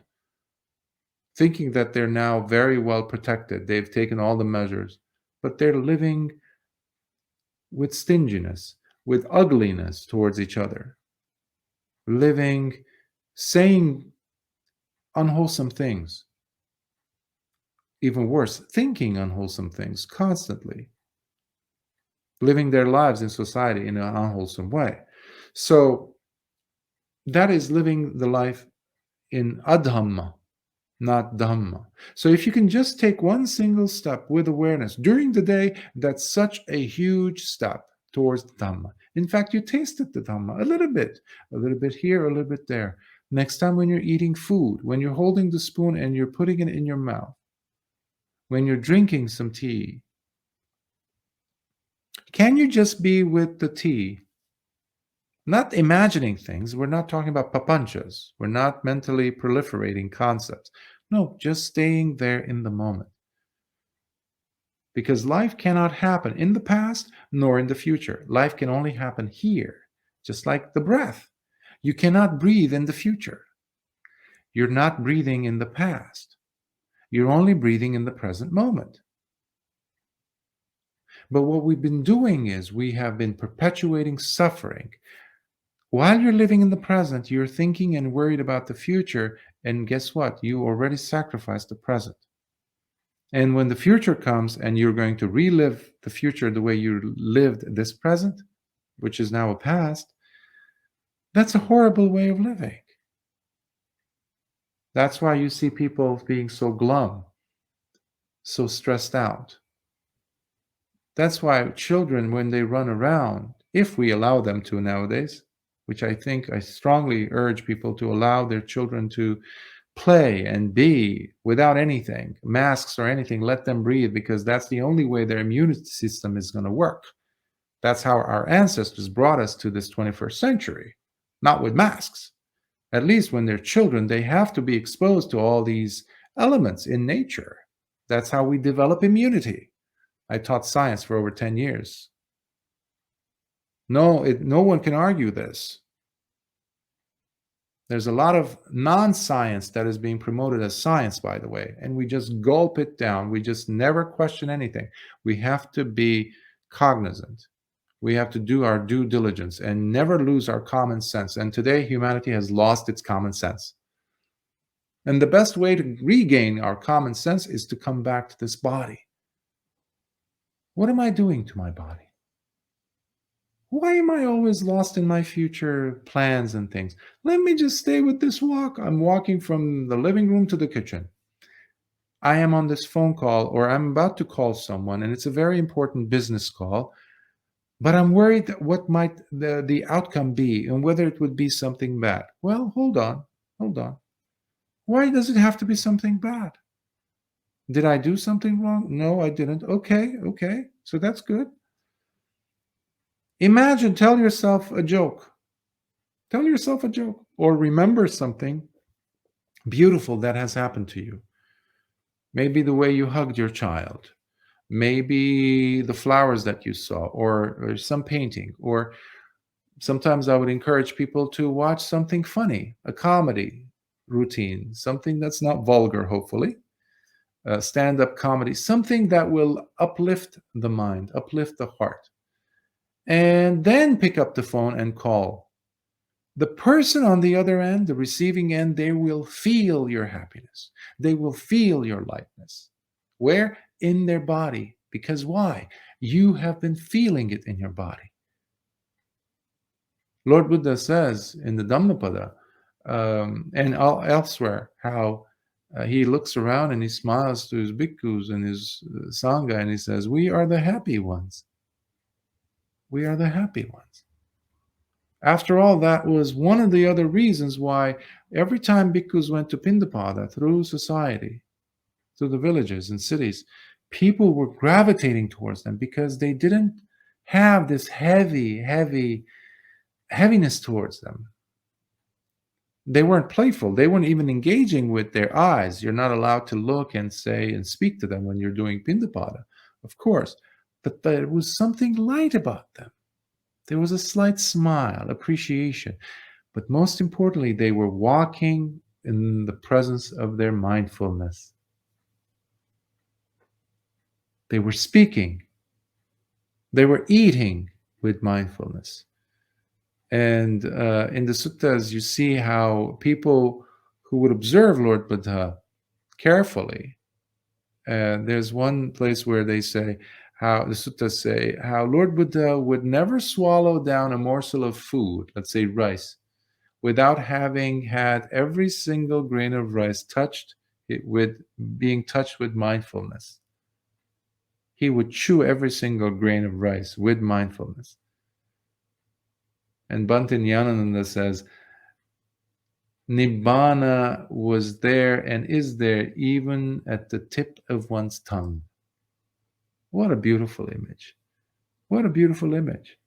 thinking that they're now very well protected. They've taken all the measures, but they're living with stinginess, with ugliness towards each other, living, saying unwholesome things, even worse, thinking unwholesome things constantly, living their lives in society in an unwholesome way. So that is living the life in adhamma, not Dhamma. So if you can just take one single step with awareness during the day, that's such a huge step towards Dhamma. In fact, you tasted the Dhamma a little bit here, a little bit there. Next time when you're eating food, when you're holding the spoon and you're putting it in your mouth, when you're drinking some tea, can you just be with the tea? Not imagining things. We're not talking about papanchas. We're not mentally proliferating concepts. No, just staying there in the moment. Because life cannot happen in the past nor in the future. Life can only happen here, just like the breath. You cannot breathe in the future. You're not breathing in the past. You're only breathing in the present moment. But what we've been doing is we have been perpetuating suffering. While you're living in the present, you're thinking and worried about the future, and guess what? You already sacrificed the present. And when the future comes and you're going to relive the future the way you lived this present, which is now a past, that's a horrible way of living. That's why you see people being so glum, so stressed out. That's why children, when they run around, if we allow them to nowadays, which I strongly urge people to allow their children to play and be without anything, masks or anything, let them breathe, because that's the only way their immune system is going to work. That's how our ancestors brought us to this 21st century, not with masks. At least when they're children, they have to be exposed to all these elements in nature. That's how we develop immunity. I taught science for over 10 years. No one can argue this. There's a lot of non-science that is being promoted as science, by the way, and we just gulp it down. We just never question anything. We have to be cognizant. We have to do our due diligence and never lose our common sense. And today, humanity has lost its common sense. And the best way to regain our common sense is to come back to this body. What am I doing to my body? Why am I always lost in my future plans and things? Let me just stay with this walk. I'm walking from the living room to the kitchen. I am on this phone call, or I'm about to call someone, and it's a very important business call, but I'm worried that what might the outcome be and whether it would be something bad. Well, hold on. Why does it have to be something bad? Did I do something wrong? No, I didn't. Okay. So that's good. Imagine, tell yourself a joke. Or remember something beautiful that has happened to you. Maybe the way you hugged your child. Maybe the flowers that you saw, or some painting. Or sometimes I would encourage people to watch something funny, a comedy routine, something that's not vulgar, hopefully. Stand-up comedy, something that will uplift the mind, uplift the heart. And then pick up the phone and call. The person on the other end, the receiving end, they will feel your happiness. They will feel your lightness. Where? In their body. Because why? You have been feeling it in your body. Lord Buddha says in the Dhammapada and elsewhere how he looks around and he smiles to his bhikkhus and his sangha and he says, we are the happy ones. We are the happy ones. After all, that was one of the other reasons why every time bhikkhus went to Pindapada through society, through the villages and cities, people were gravitating towards them because they didn't have this heaviness towards them. They weren't playful. They weren't even engaging with their eyes. You're not allowed to look and say and speak to them when you're doing Pindapada, of course. But there was something light about them. There was a slight smile, appreciation. But most importantly, they were walking in the presence of their mindfulness. They were speaking. They were eating with mindfulness. And in the suttas, you see how people who would observe Lord Buddha carefully, there's one place where they say, how the suttas say, how Lord Buddha would never swallow down a morsel of food, let's say rice, without having had every single grain of rice being touched with mindfulness. He would chew every single grain of rice with mindfulness. And Bhante Nyanananda says, Nibbana was there and is there even at the tip of one's tongue. What a beautiful image. What a beautiful image.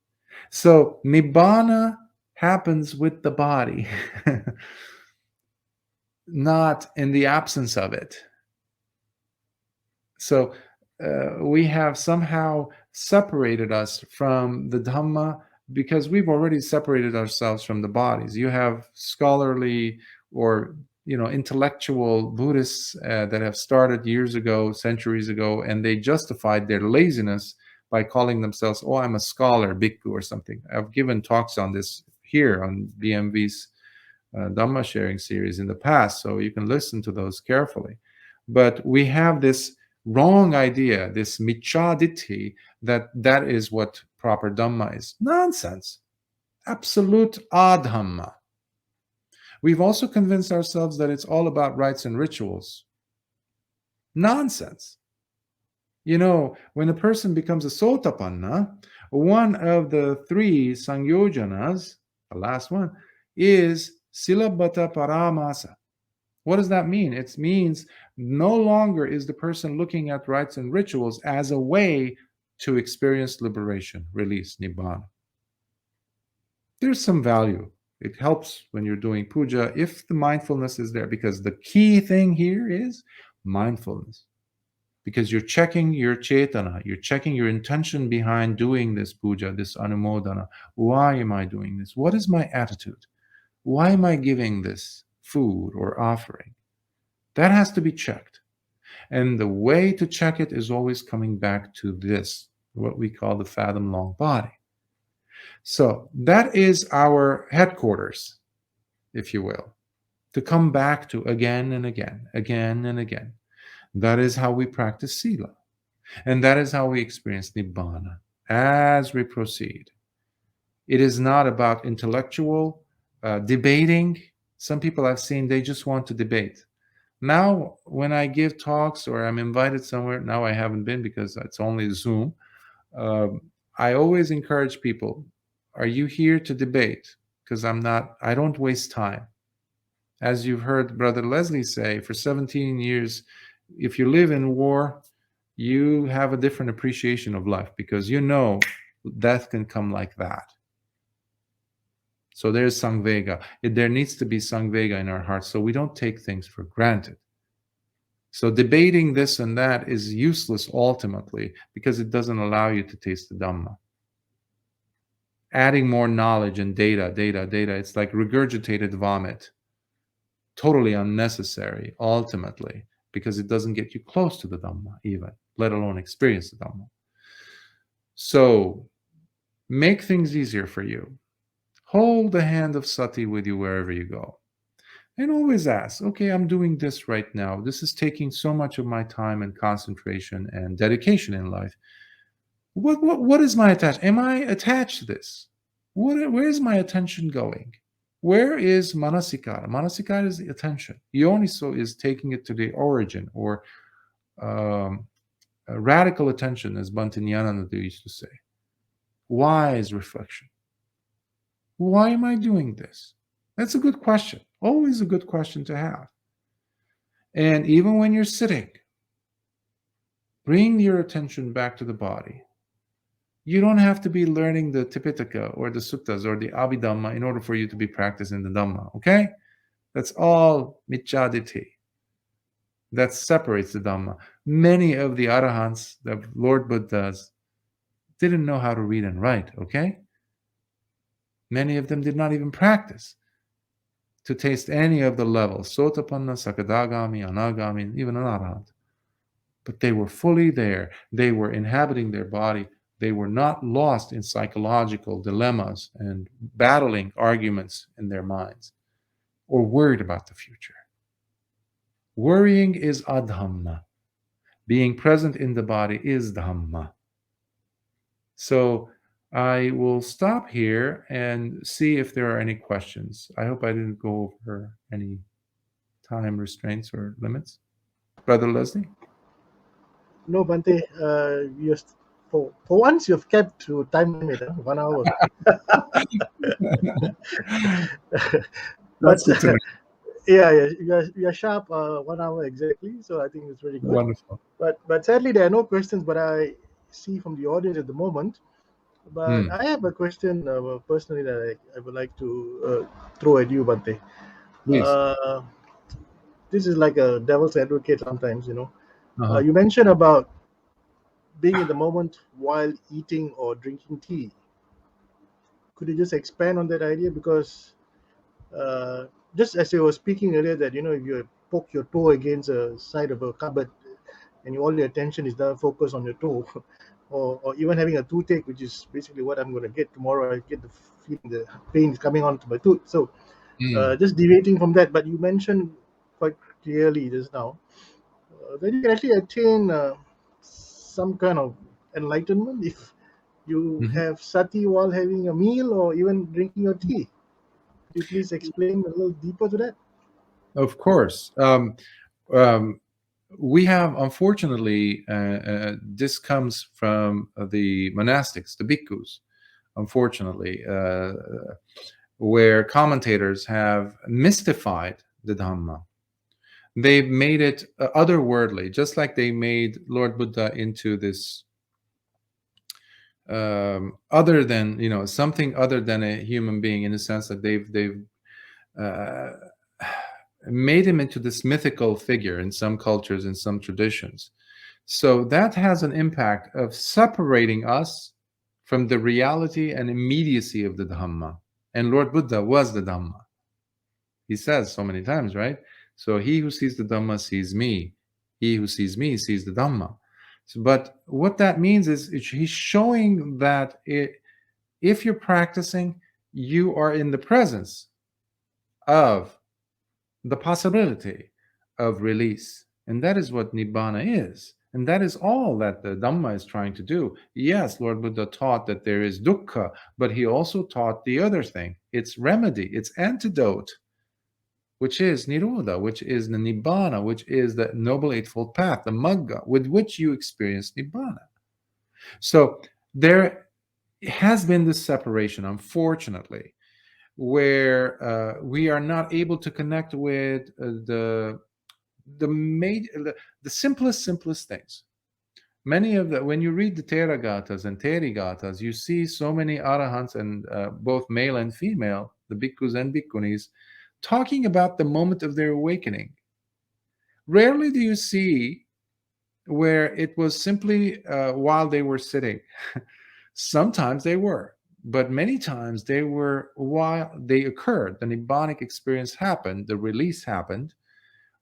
So Nibbana happens with the body, not in the absence of it. So we have somehow separated us from the Dhamma because we've already separated ourselves from the bodies. You have scholarly or intellectual Buddhists that have started years ago, centuries ago, and they justified their laziness by calling themselves, oh, I'm a scholar, bhikkhu or something. I've given talks on this here on BMV's Dhamma sharing series in the past, so you can listen to those carefully. But we have this wrong idea, this micchaditti, that is what proper Dhamma is. Nonsense. Absolute adhamma. We've also convinced ourselves that it's all about rites and rituals. Nonsense. When a person becomes a sotapanna, one of the three sangyojanas, the last one, is silabhata paramasa. What does that mean? It means no longer is the person looking at rites and rituals as a way to experience liberation, release, nibbana. There's some value. It helps when you're doing puja if the mindfulness is there, because the key thing here is mindfulness. Because you're checking your cetana, you're checking your intention behind doing this puja, this anumodana. Why am I doing this? What is my attitude? Why am I giving this food or offering? That has to be checked. And the way to check it is always coming back to this, what we call the fathom-long body. So that is our headquarters, if you will, to come back to again and again, again and again. That is how we practice sila. And that is how we experience nibbana as we proceed. It is not about intellectual debating. Some people I've seen, they just want to debate. Now, when I give talks or I'm invited somewhere, now I haven't been because it's only Zoom, I always encourage people, are you here to debate? Because I don't waste time. As you've heard Brother Leslie say, for 17 years, if you live in war, you have a different appreciation of life because death can come like that. So there's Sangvega. There needs to be Sangvega in our hearts so we don't take things for granted. So debating this and that is useless ultimately because it doesn't allow you to taste the Dhamma. Adding more knowledge and data, it's like regurgitated vomit. Totally unnecessary ultimately because it doesn't get you close to the Dhamma even, let alone experience the Dhamma. So make things easier for you. Hold the hand of Sati with you wherever you go. And always ask, okay, I'm doing this right now. This is taking so much of my time and concentration and dedication in life. What is my attachment? Am I attached to this? Where is my attention going? Where is manasikara? Manasikara is the attention. Yoniso is taking it to the origin, or radical attention, as Bhante used to say. Wise reflection. Why am I doing this? That's a good question. Always a good question to have. And even when you're sitting, bring your attention back to the body. You don't have to be learning the Tipitaka or the Suttas or the Abhidhamma in order for you to be practicing the Dhamma, okay? That's all Micchaditi. That separates the Dhamma. Many of the Arahants, the Lord Buddhas, didn't know how to read and write, okay? Many of them did not even practice to taste any of the levels, Sotapanna, Sakadagami, Anagami, even an Arahant. But they were fully there. They were inhabiting their body. They were not lost in psychological dilemmas and battling arguments in their minds or worried about the future. Worrying is adhamma. Being present in the body is dhamma. So I will stop here and see if there are any questions. I hope I didn't go over any time restraints or limits. Brother Leslie? No, Bhante, for once you've kept to time limit, 1 hour. That's But good to know. yeah, you're sharp. 1 hour exactly. So I think it's really good. Wonderful. But sadly there are no questions. But I see from the audience at the moment. But I have a question personally that I would like to throw at you, Bhante. Please. This is like a devil's advocate sometimes, you know. Uh-huh. You mentioned about being in the moment while eating or drinking tea. Could you just expand on that idea? Because just as you were speaking earlier, that if you poke your toe against a side of a cupboard and all your attention is now focused on your toe, or even having a toothache, which is basically what I'm going to get tomorrow. I get the feeling the pain is coming onto my tooth. So just deviating from that, but you mentioned quite clearly just now that you can actually attain some kind of enlightenment if you Mhm. have sati while having a meal or even drinking your tea. Could you please explain a little deeper to that? Of course. We have, unfortunately, this comes from the monastics, the bhikkhus, unfortunately, where commentators have mystified the Dhamma. They've made it otherworldly, just like they made Lord Buddha into this other than, something other than a human being, in the sense that they've uh, made him into this mythical figure in some cultures, in some traditions. So that has an impact of separating us from the reality and immediacy of the Dhamma. And Lord Buddha was the Dhamma. He says so many times, right? So he who sees the Dhamma sees me. He who sees me sees the Dhamma. But what that means is he's showing that if you're practicing, you are in the presence of the possibility of release. And that is what Nibbana is. And that is all that the Dhamma is trying to do. Yes, Lord Buddha taught that there is dukkha, but he also taught the other thing. It's remedy, it's antidote, which is Nirodha, which is the Nibbana, which is the Noble Eightfold Path, the Magga, with which you experience Nibbana. So there has been this separation, unfortunately, where we are not able to connect with the simplest things. Many of the, when you read the Thera Gathas and Theri Gathas, you see so many arahants, and both male and female, the bhikkhus and bhikkhunis, talking about the moment of their awakening. Rarely do you see where it was simply while they were sitting. Sometimes they were, but many times they were while they occurred. The Nibbanic experience happened, the release happened,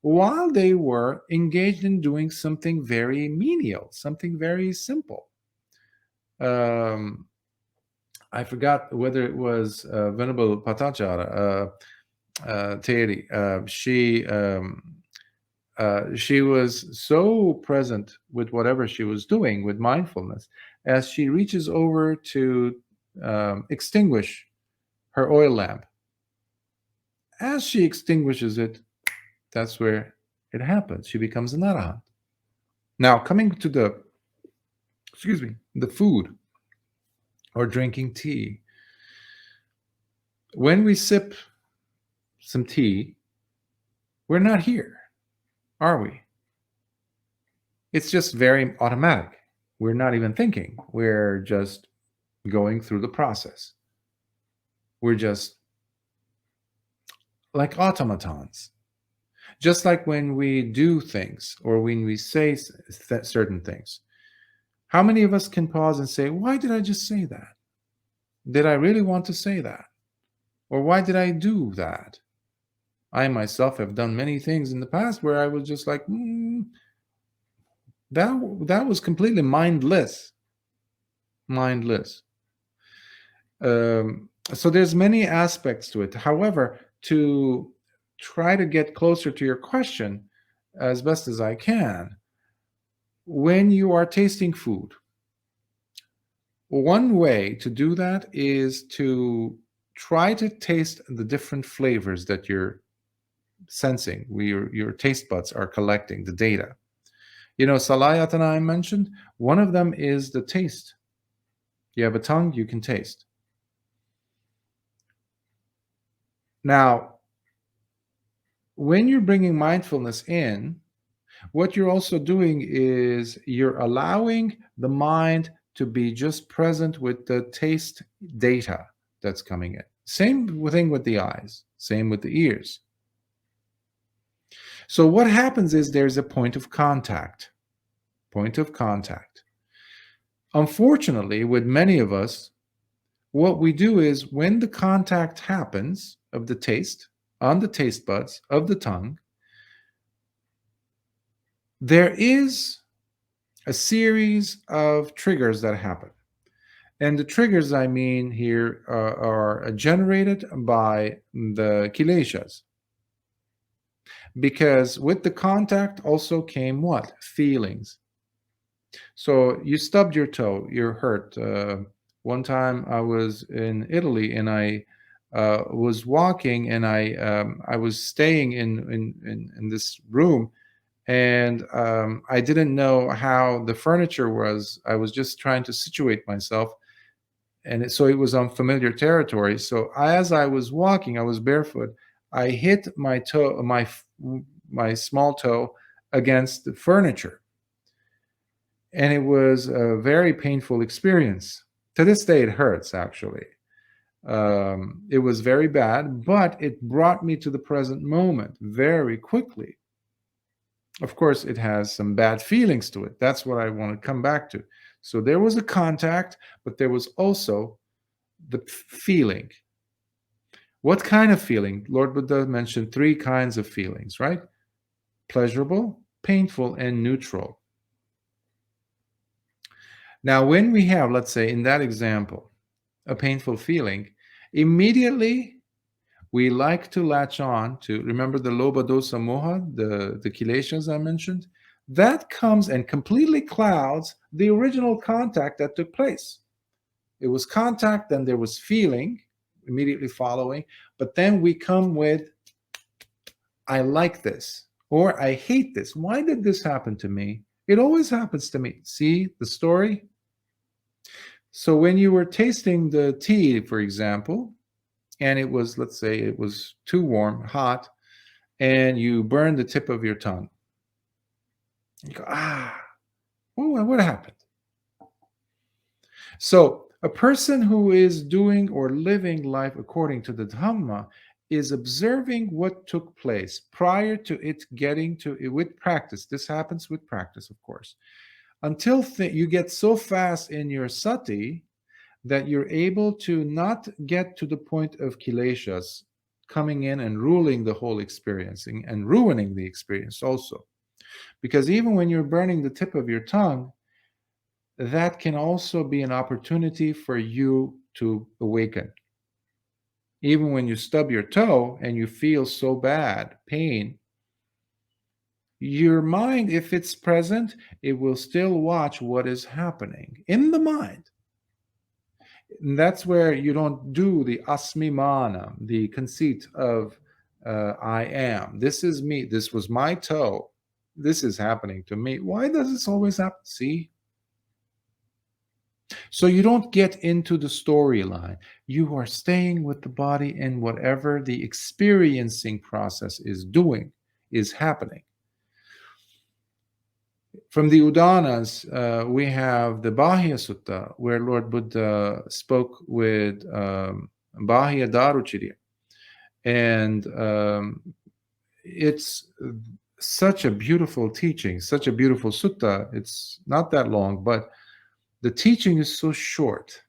while they were engaged in doing something very menial, something very simple. I forgot whether it was Venerable Patachara. Theri, she was so present with whatever she was doing with mindfulness, as she reaches over to extinguish her oil lamp. As she extinguishes it, that's where it happens. She becomes an arahant. Now, coming to the food or drinking tea. When we sip some tea, we're not here, are we? It's just very automatic. We're not even thinking. We're just going through the process. We're just like automatons. Just like when we do things or when we say certain things. How many of us can pause and say, why did I just say that? Did I really want to say that? Or why did I do that? I myself have done many things in the past where I was just like, that was completely mindless. Mindless. So there's many aspects to it. However, to try to get closer to your question as best as I can, when you are tasting food, one way to do that is to try to taste the different flavors that you're sensing, your taste buds are collecting the data. You know, Salayatana I mentioned, one of them is the taste. You have a tongue, you can taste. Now, when you're bringing mindfulness in, what you're also doing is you're allowing the mind to be just present with the taste data that's coming in. Same thing with the eyes, same with the ears. So what happens is there's a point of contact. Point of contact. Unfortunately, with many of us, what we do is when the contact happens of the taste on the taste buds of the tongue, there is a series of triggers that happen. And the triggers I mean here are generated by the kileshas. Because with the contact also came what? Feelings. So you stubbed your toe, you're hurt. One time I was in Italy and I was walking and I was staying in this room, and I didn't know how the furniture was. I was just trying to situate myself, and so it was unfamiliar territory. So as I was walking, I was barefoot. I hit my toe, my small toe, against the furniture, and it was a very painful experience. To this day, it hurts actually. It was very bad, but it brought me to the present moment very quickly. Of course, it has some bad feelings to it. That's what I want to come back to. So there was a contact, but there was also the feeling. What kind of feeling? Lord Buddha mentioned 3 kinds of feelings, right? Pleasurable, painful, and neutral. Now, when we have, let's say in that example, a painful feeling, immediately we like to latch on to, remember the lobha dosa moha, the kileshas I mentioned? That comes and completely clouds the original contact that took place. It was contact, then there was feeling immediately following, but then we come with, I like this, or I hate this. Why did this happen to me? It always happens to me. See the story? So when you were tasting the tea, for example, and it was, let's say it was too warm, hot, and you burn the tip of your tongue. You go, what happened? So a person who is doing or living life according to the Dhamma is observing what took place prior to it getting to it with practice. This happens with practice, of course. Until you get so fast in your sati that you're able to not get to the point of kileshas coming in and ruling the whole experiencing and ruining the experience also. Because even when you're burning the tip of your tongue, that can also be an opportunity for you to awaken. Even when you stub your toe and you feel so bad, pain, your mind, if it's present, it will still watch what is happening in the mind. And that's where you don't do the asmimana, the conceit of I am. This is me. This was my toe. This is happening to me. Why does this always happen? See? So you don't get into the storyline. You are staying with the body, and whatever the experiencing process is doing is happening. From the Udanas, we have the Bahya Sutta, where Lord Buddha spoke with Bahya Daruchirya. And it's such a beautiful teaching, such a beautiful sutta. It's not that long, but the teaching is so short.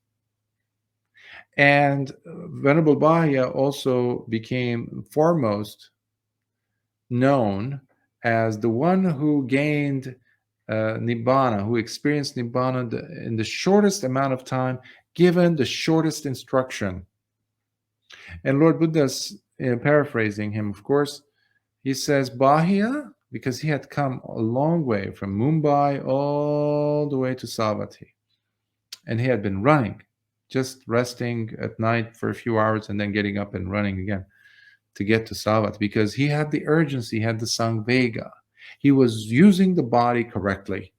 And Venerable Bahya also became foremost known as the one who gained Nibbana, who experienced Nibbana in the shortest amount of time, given the shortest instruction. And Lord Buddha's, paraphrasing him, of course, he says, Bahya, because he had come a long way from Mumbai all the way to Savatthi. And he had been running, just resting at night for a few hours and then getting up and running again to get to Savatthi, because he had the urgency, he had the Sangvega. He was using the body correctly.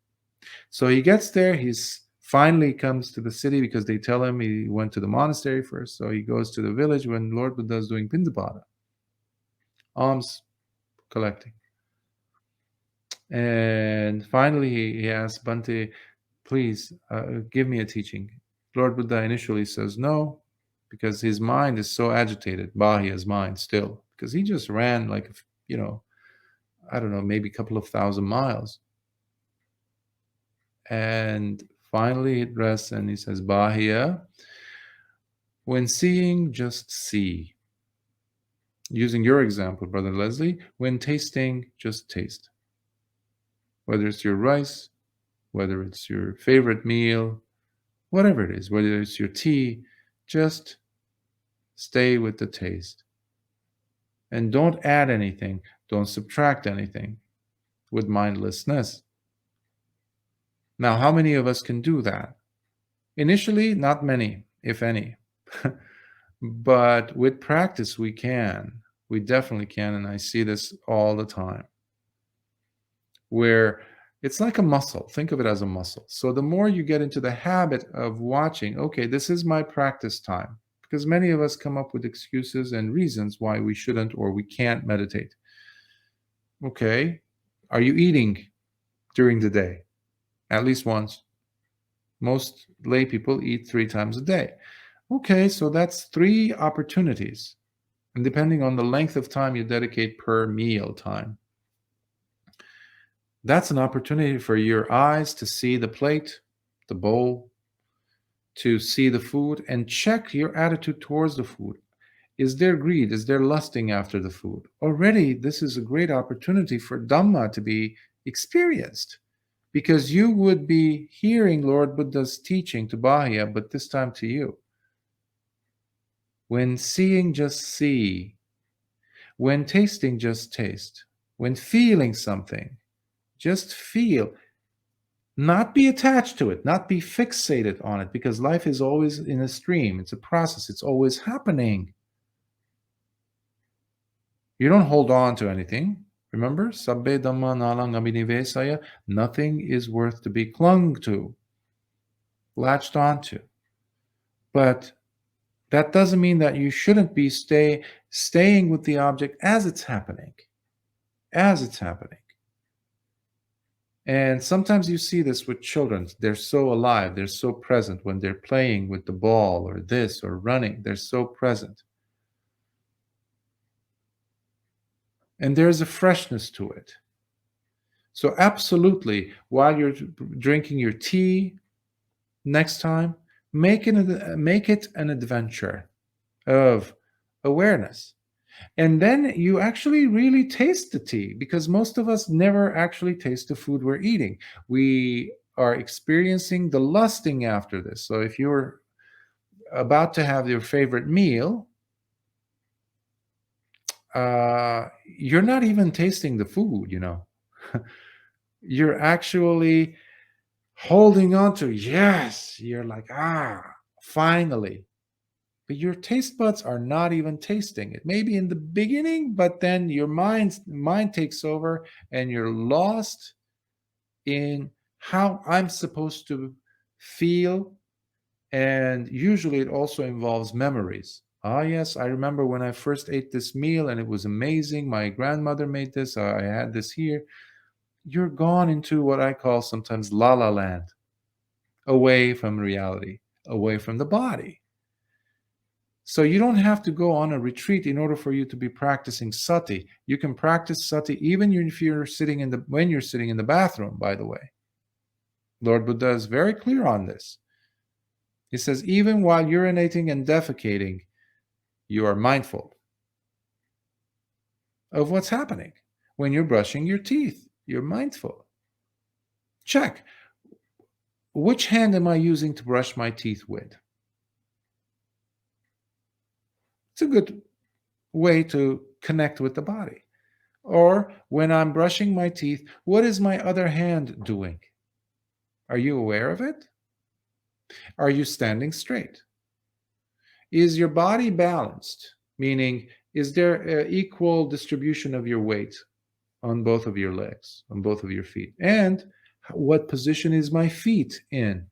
So he gets there, he's finally comes to the city because they tell him he went to the monastery first. So he goes to the village when Lord Buddha is doing Pindapata, alms collecting. And finally he asks Bhante, please give me a teaching. Lord Buddha initially says no, because his mind is so agitated, Bahya's mind still, because he just ran like, I don't know, maybe a couple of thousand miles. And finally it rests and he says, Bahya, when seeing, just see. Using your example, Brother Leslie, when tasting, just taste. Whether it's your rice, whether it's your favorite meal, whatever it is, whether it's your tea, just stay with the taste. And don't add anything, don't subtract anything with mindlessness. Now, how many of us can do that? Initially, not many, if any. But with practice, we can. We definitely can, and I see this all the time. Where it's like a muscle. Think of it as a muscle. So the more you get into the habit of watching, okay, this is my practice time. Because many of us come up with excuses and reasons why we shouldn't or we can't meditate. Okay, are you eating during the day? At least once. Most lay people eat 3 times a day. Okay, so that's 3 opportunities. And depending on the length of time you dedicate per meal time, that's an opportunity for your eyes to see the plate, the bowl, to see the food, and check your attitude towards the food. Is there greed? Is there lusting after the food? Already, this is a great opportunity for Dhamma to be experienced, because you would be hearing Lord Buddha's teaching to Bahya, but this time to you. When seeing, just see. When tasting, just taste. When feeling something, just feel. Not be attached to it, not be fixated on it, because life is always in a stream. It's a process. It's always happening. You don't hold on to anything. Remember, sabbe dhamma nalang abhinivesaya, nothing is worth to be clung to, latched onto. But that doesn't mean that you shouldn't be staying with the object as it's happening. As it's happening. And sometimes you see this with children. They're so alive. They're so present when they're playing with the ball or this or running. They're so present. And there's a freshness to it. So absolutely, while you're drinking your tea next time, make it an adventure of awareness. And then you actually really taste the tea, because most of us never actually taste the food we're eating. We are experiencing the lusting after this. So if you're about to have your favorite meal, you're not even tasting the food, You're actually holding on to, yes, you're like, finally. But your taste buds are not even tasting it. Maybe in the beginning, but then your mind takes over and you're lost in how I'm supposed to feel. And usually it also involves memories. Ah, yes, I remember when I first ate this meal and it was amazing. My grandmother made this. I had this here. You're gone into what I call sometimes la la land, away from reality, away from the body. So you don't have to go on a retreat in order for you to be practicing sati. You can practice sati even if you're sitting when you're sitting in the bathroom, by the way. Lord Buddha is very clear on this. He says, even while urinating and defecating, you are mindful of what's happening. When you're brushing your teeth, you're mindful. Check. Which hand am I using to brush my teeth with? It's a good way to connect with the body. Or when I'm brushing my teeth, what is my other hand doing? Are you aware of it? Are you standing straight? Is your body balanced? Meaning, is there an equal distribution of your weight on both of your legs, on both of your feet? And what position is my feet in?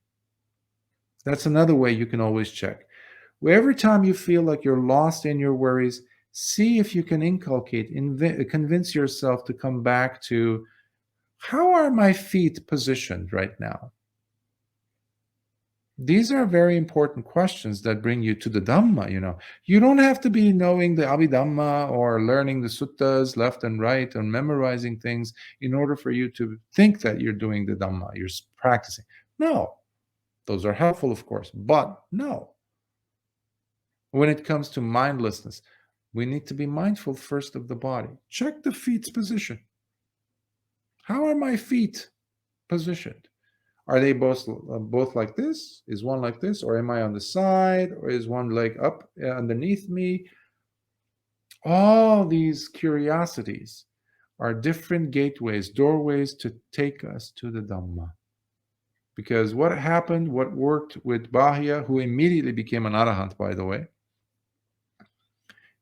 That's another way you can always check. Every time you feel like you're lost in your worries, see if you can convince yourself to come back to, how are my feet positioned right now? These are very important questions that bring you to the Dhamma. You don't have to be knowing the Abhidhamma or learning the suttas left and right and memorizing things in order for you to think that you're doing the Dhamma, you're practicing. No, those are helpful, of course, but no. When it comes to mindlessness, we need to be mindful first of the body. Check the feet's position. How are my feet positioned? Are they both like this? Is one like this? Or am I on the side? Or is one leg up underneath me? All these curiosities are different gateways, doorways to take us to the Dhamma. Because what worked with Bahya, who immediately became an Arahant, by the way,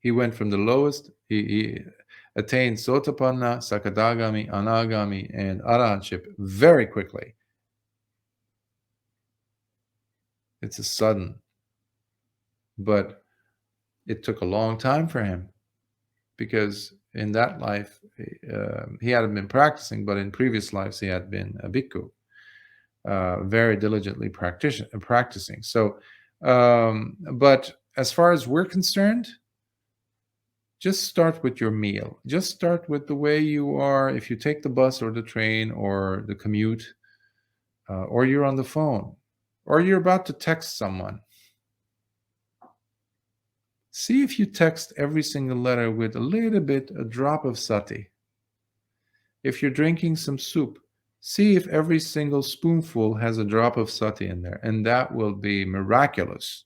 he went from the lowest, he attained Sotapanna, Sakadagami, Anagami, and Arahantship very quickly. It's a sudden, but it took a long time for him, because in that life he hadn't been practicing, but in previous lives he had been a bhikkhu, very diligently practicing. So, but as far as we're concerned, just start with your meal. Just start with the way you are. If you take the bus or the train or the commute, or you're on the phone, or you're about to text someone, see if you text every single letter with a drop of sati. If you're drinking some soup, see if every single spoonful has a drop of sati in there, and that will be miraculous.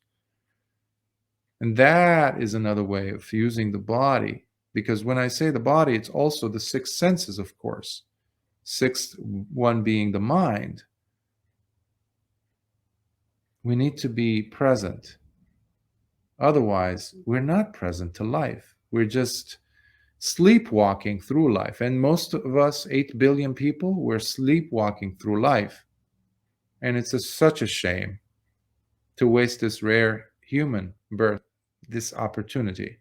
And that is another way of using the body, because when I say the body, it's also the six senses, of course. Sixth one being the mind. We need to be present. Otherwise, we're not present to life. We're just sleepwalking through life. And most of us, 8 billion people, we're sleepwalking through life. And it's such a shame to waste this rare human birth, this opportunity.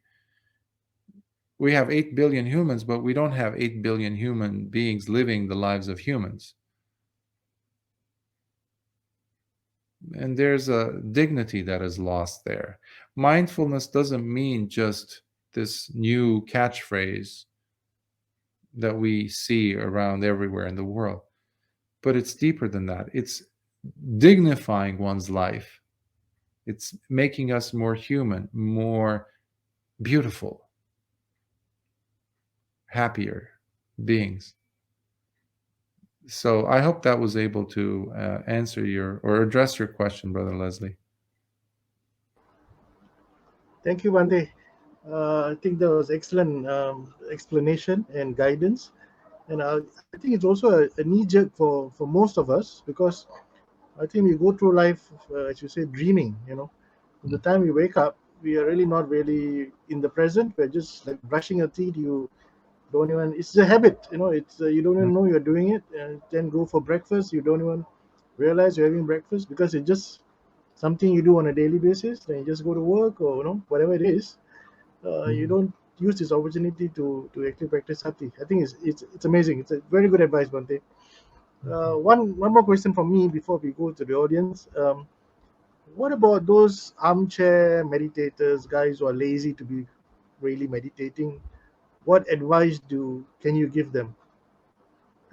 We have 8 billion humans, but we don't have 8 billion human beings living the lives of humans. And there's a dignity that is lost there. Mindfulness doesn't mean just this new catchphrase that we see around everywhere in the world, but it's deeper than that. It's dignifying one's life. It's making us more human, more beautiful, happier beings. So I hope that was able to answer or address your question, Brother Leslie. Thank you, Bhante. I think that was excellent explanation and guidance. And I think it's also a knee jerk for most of us, because I think we go through life, as you say, dreaming. From the time we wake up, we are really not really in the present. We're just like brushing your teeth. You don't even. It's a habit. It's you don't even know you're doing it. And then go for breakfast. You don't even realize you're having breakfast, because it's just something you do on a daily basis. Then you just go to work, or whatever it is. You Mhm. don't use this opportunity to actually practice sati. I think it's amazing. It's a very good advice, Bhante. One more question from me before we go to the audience. What about those armchair meditators, guys who are lazy to be really meditating? What advice do can you give them?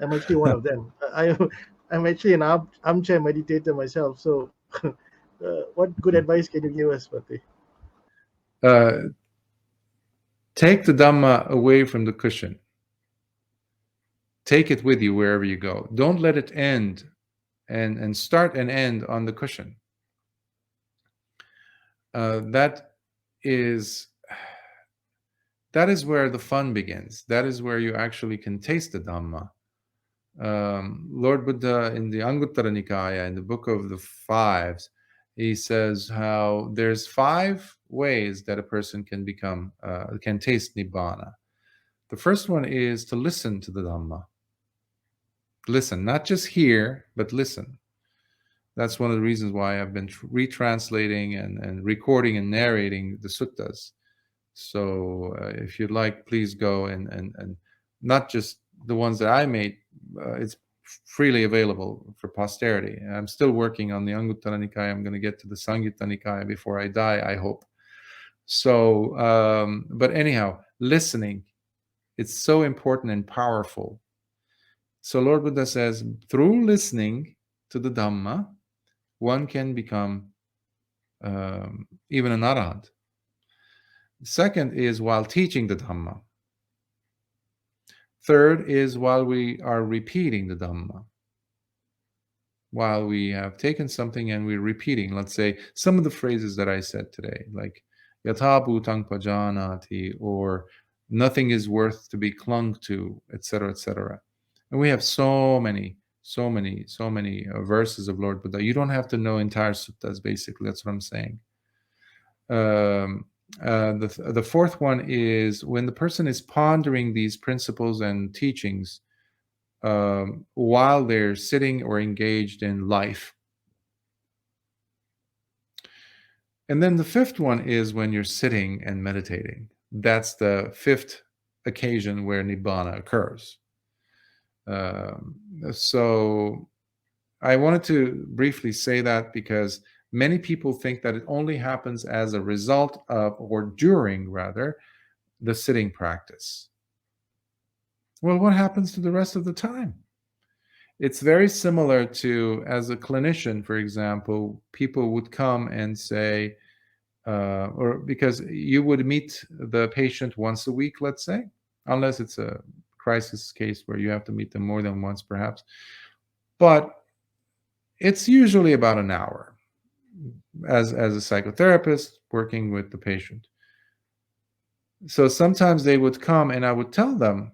I'm actually one of them. I'm actually an armchair meditator myself. So, what good advice can you give us, Bhante? uh, take the Dhamma away from the cushion. Take it with you wherever you go. Don't let it end and start and end on the cushion. That is where the fun begins. That is where you actually can taste the Dhamma. Lord Buddha in the Anguttara Nikaya, in the Book of the Fives, he says how there's 5 ways that a person can taste Nibbana. The first one is to listen to the Dhamma. Listen, not just hear, but listen. That's one of the reasons why I've been retranslating and recording and narrating the suttas. So if you'd like, please go and not just the ones that I made. It's freely available for posterity. I'm still working on the Anguttara Nikaya. I'm going to get to the Samyutta Nikaya before I die, I hope. So, but anyhow, listening, it's so important and powerful. So Lord Buddha says, through listening to the Dhamma, one can become even an arahant. Second is while teaching the Dhamma. Third is while we are repeating the Dhamma. While we have taken something and we're repeating, let's say, some of the phrases that I said today, like yatha bhutang pajanati, or nothing is worth to be clung to, etc., etc. And we have so many verses of Lord Buddha. You don't have to know entire suttas, basically. That's what I'm saying. The fourth one is when the person is pondering these principles and teachings while they're sitting or engaged in life. And then the fifth one is when you're sitting and meditating. That's the fifth occasion where Nibbana occurs. So I wanted to briefly say that because many people think that it only happens as a result of, or during rather, the sitting practice. Well, what happens to the rest of the time? It's very similar to, as a clinician, for example, people would come and say, or because you would meet the patient once a week, let's say, unless it's a crisis case where you have to meet them more than once, perhaps. But it's usually about an hour as a psychotherapist working with the patient. So sometimes they would come and I would tell them,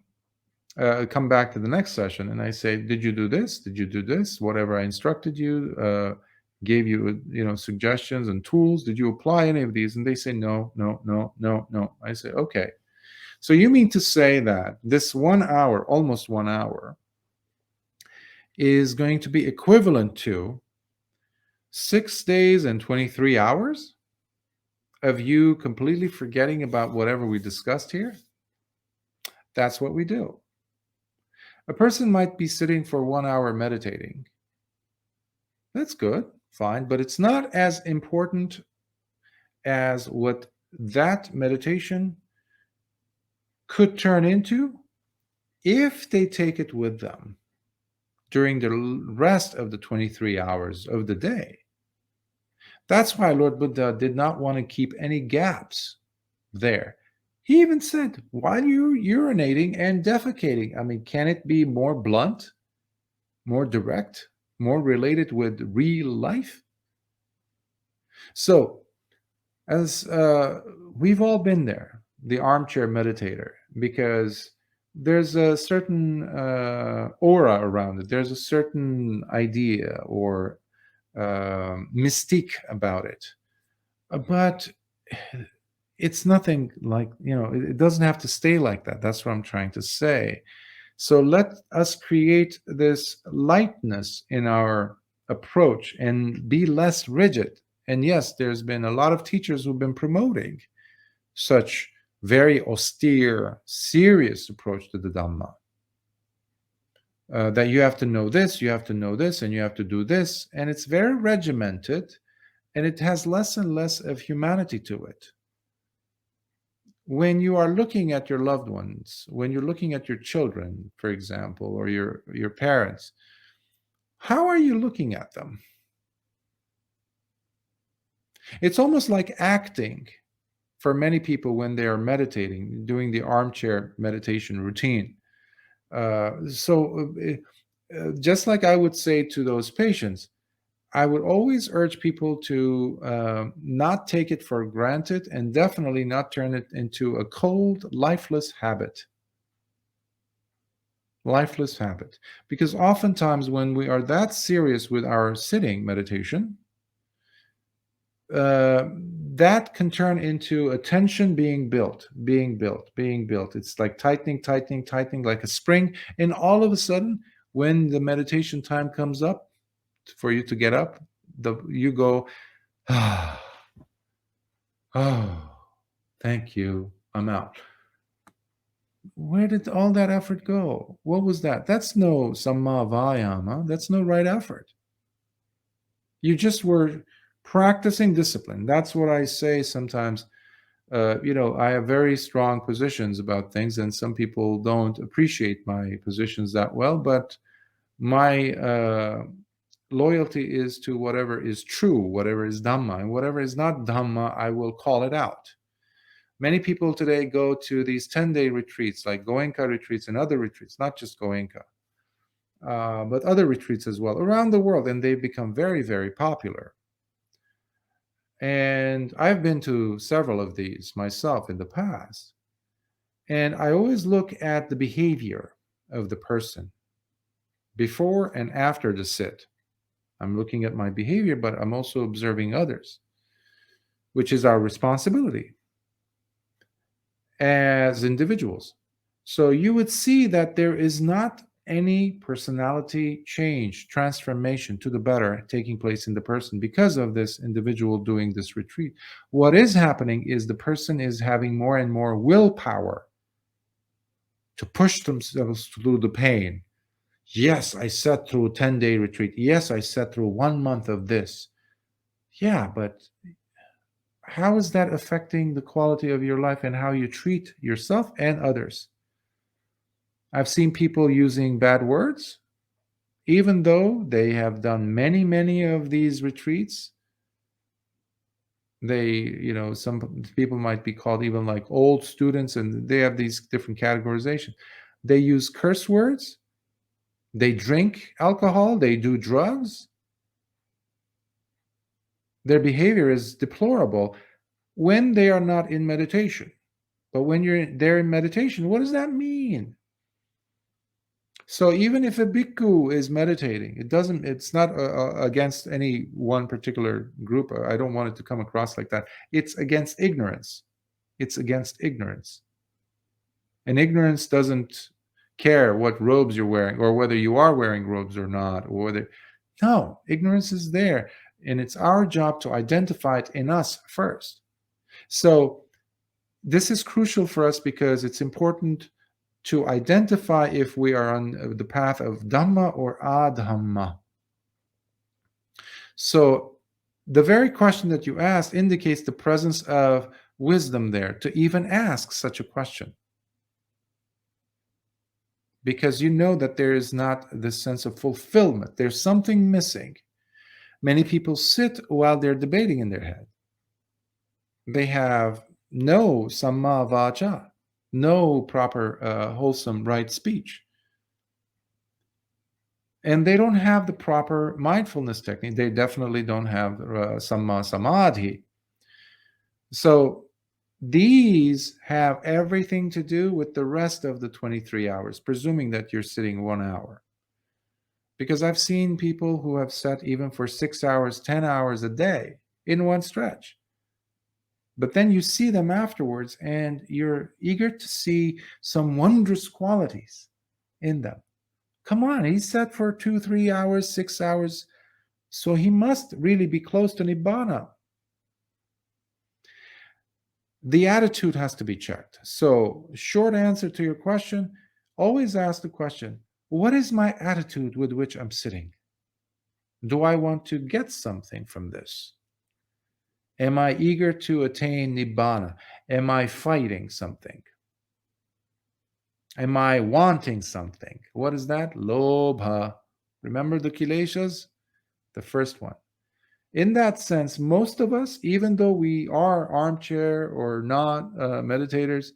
come back to the next session, and I say, did you do this? Did you do this? Whatever I instructed you, gave you, suggestions and tools. Did you apply any of these? And they say, no, no, no, no, no. I say, okay. So you mean to say that this 1 hour, almost 1 hour, is going to be equivalent to 6 days and 23 hours of you completely forgetting about whatever we discussed here? That's what we do. A person might be sitting for 1 hour meditating. That's good, fine, but it's not as important as what that meditation could turn into if they take it with them during the rest of the 23 hours of the day. That's why Lord Buddha did not want to keep any gaps there. He even said, while you're urinating and defecating, I mean, can it be more blunt, more direct, more related with real life? So, as we've all been there, the armchair meditator, because there's a certain aura around it. There's a certain idea or mystique about it. But it's nothing like, it doesn't have to stay like that. That's what I'm trying to say. So let us create this lightness in our approach and be less rigid. And yes, there's been a lot of teachers who've been promoting such very austere, serious approach to the Dhamma. That you have to know this, you have to know this, and you have to do this. And it's very regimented, and it has less and less of humanity to it. When you are looking at your loved ones, when you're looking at your children, for example, or your parents, how are you looking at them? It's almost like acting for many people when they are meditating, doing the armchair meditation routine. Just like I would say to those patients, I would always urge people to not take it for granted, and definitely not turn it into a cold, lifeless habit. Lifeless habit. Because oftentimes when we are that serious with our sitting meditation, that can turn into a tension being built. It's like tightening, like a spring. And all of a sudden, when the meditation time comes up for you to get up, you go, oh, thank you, I'm out. Where did all that effort go? What was that? That's no samma vayama. That's no right effort. You just were practicing discipline. That's what I say sometimes. I have very strong positions about things, and some people don't appreciate my positions that well, but my loyalty is to whatever is true, whatever is Dhamma, and whatever is not Dhamma, I will call it out. Many people today go to these 10-day retreats, like Goenka retreats and other retreats, not just Goenka, but other retreats as well around the world, and they've become very, very popular. And I've been to several of these myself in the past. And I always look at the behavior of the person before and after the sit. I'm looking at my behavior, but I'm also observing others, which is our responsibility as individuals. So you would see that there is not any personality change, transformation to the better taking place in the person because of this individual doing this retreat. What is happening is the person is having more and more willpower to push themselves through the pain. Yes, I sat through a 10-day retreat. Yes, I sat through 1 month of this. Yeah, but how is that affecting the quality of your life and how you treat yourself and others? I've seen people using bad words, even though they have done many, many of these retreats. Some people might be called even like old students, and they have these different categorizations. They use curse words. They drink alcohol. They do drugs. Their behavior is deplorable when they are not in meditation. But when they're in meditation, what does that mean? So even if a bhikkhu is meditating, it's not against any one particular group. I don't want it to come across like that. It's against ignorance. It's against ignorance. And ignorance doesn't care what robes you're wearing or whether you are wearing robes or not, no, ignorance is there. And it's our job to identify it in us first. So this is crucial for us because it's important to identify if we are on the path of Dhamma or Adhamma. So the very question that you asked indicates the presence of wisdom there to even ask such a question. Because you know that there is not this sense of fulfillment. There's something missing. Many people sit while they're debating in their head. They have no samma vacha, no proper wholesome right speech. And they don't have the proper mindfulness technique. They definitely don't have samma samadhi. So These have everything to do with the rest of the 23 hours, presuming that you're sitting 1 hour. Because I've seen people who have sat even for 6 hours, 10 hours a day in one stretch. But then you see them afterwards and you're eager to see some wondrous qualities in them. Come on, he sat for 2, 3 hours, 6 hours. So he must really be close to Nibbana. The attitude has to be checked. So, short answer to your question, always ask the question, what is my attitude with which I'm sitting? Do I want to get something from this? Am I eager to attain Nibbana? Am I fighting something? Am I wanting something? What is that? Lobha. Remember the kileshas? The first one. In that sense, most of us, even though we are armchair or not meditators,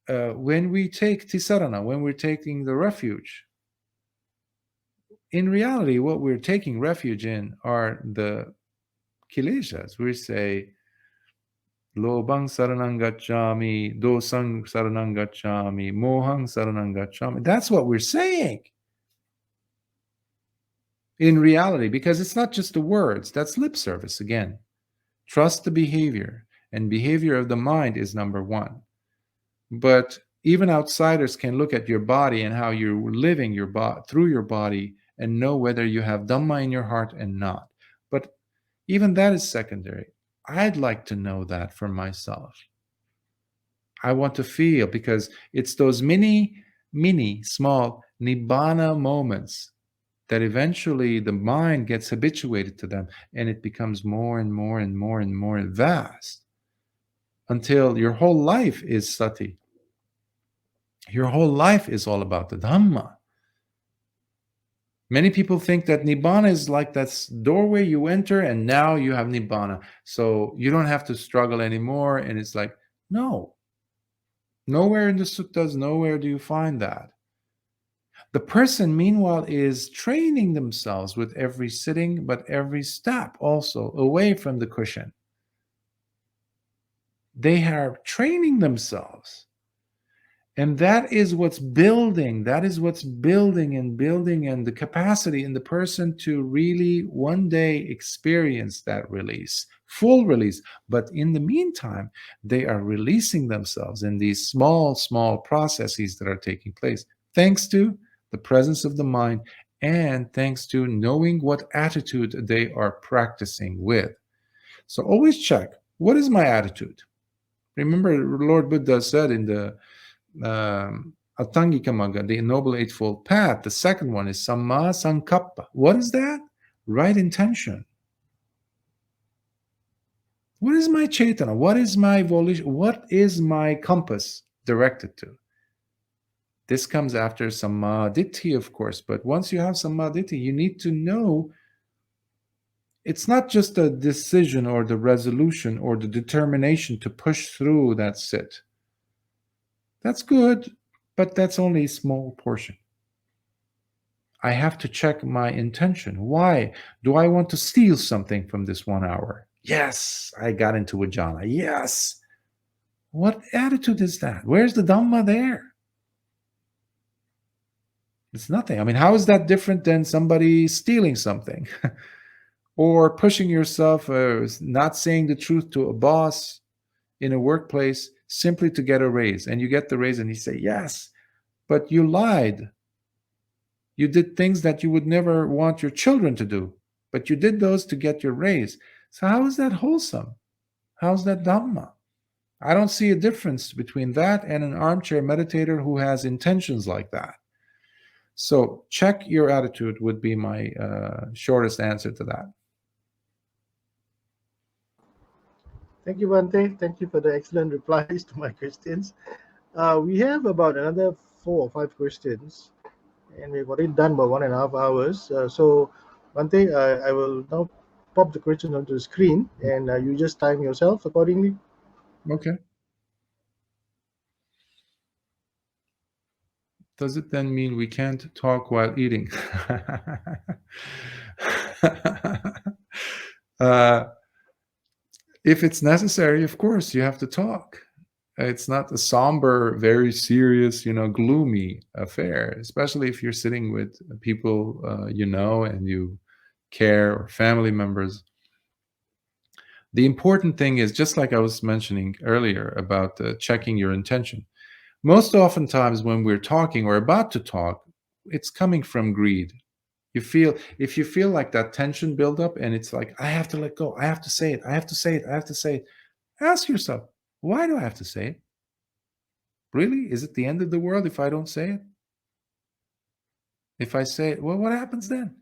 when we take tisarana, when we're taking the refuge, in reality, what we're taking refuge in are the kileshas. We say, Lobang saranang gacchami, dosang saranang gacchami, mohang saranang gacchami. That's what we're saying. In reality, because it's not just the words, that's lip service again. Trust the behavior, and behavior of the mind is number one. But even outsiders can look at your body and how you're living through your body and know whether you have Dhamma in your heart and not. But even that is secondary. I'd like to know that for myself. I want to feel, because it's those mini, small Nibbana moments that eventually the mind gets habituated to them and it becomes more and more and more and more vast until your whole life is sati. Your whole life is all about the Dhamma. Many people think that Nibbana is like that doorway you enter and now you have Nibbana. So you don't have to struggle anymore. And it's like, no. Nowhere in the suttas, nowhere do you find that. The person, meanwhile, is training themselves with every sitting, but every step also away from the cushion. They are training themselves. And that is what's building. That is what's building and the capacity in the person to really one day experience that release, full release. But in the meantime, they are releasing themselves in these small, small processes that are taking place, thanks to the presence of the mind and thanks to knowing what attitude they are practicing with. So always check, what is my attitude? Remember, Lord Buddha said in the Atangika Magga, the Noble Eightfold Path, the second one is Samma Sankappa. What is that? Right intention. What is my Chaitana? What is my volition? What is my compass directed to? This comes after Sammaditthi, of course, but once you have Sammaditthi, you need to know it's not just a decision or the resolution or the determination to push through that sit. That's good, but that's only a small portion. I have to check my intention. Why? Do I want to steal something from this 1 hour? Yes, I got into a jhana. Yes. What attitude is that? Where's the Dhamma there? It's nothing. I mean, how is that different than somebody stealing something? Or pushing yourself, not saying the truth to a boss in a workplace simply to get a raise, and you get the raise and you say yes, but you lied. You did things that you would never want your children to do, but you did those to get your raise. So how is that wholesome? How's that Dhamma? I don't see a difference between that and an armchair meditator who has intentions like that. So check your attitude would be my shortest answer to that. Thank you, Bhante. Thank you for the excellent replies to my questions. We have about another 4 or 5 questions, and we've already done about 1.5 hours. So, Bhante, I will now pop the question onto the screen, and you just time yourself accordingly. Okay. Does it then mean we can't talk while eating? If it's necessary, of course, you have to talk. It's not a somber, very serious, gloomy affair, especially if you're sitting with people and you care, or family members. The important thing is, just like I was mentioning earlier about checking your intention. Most oftentimes when we're talking or about to talk, it's coming from greed. If you feel like that tension build up and it's like, I have to let go, I have to say it, I have to say it, I have to say it. Ask yourself, why do I have to say it? Really? Is it the end of the world if I don't say it? If I say it, well, what happens then?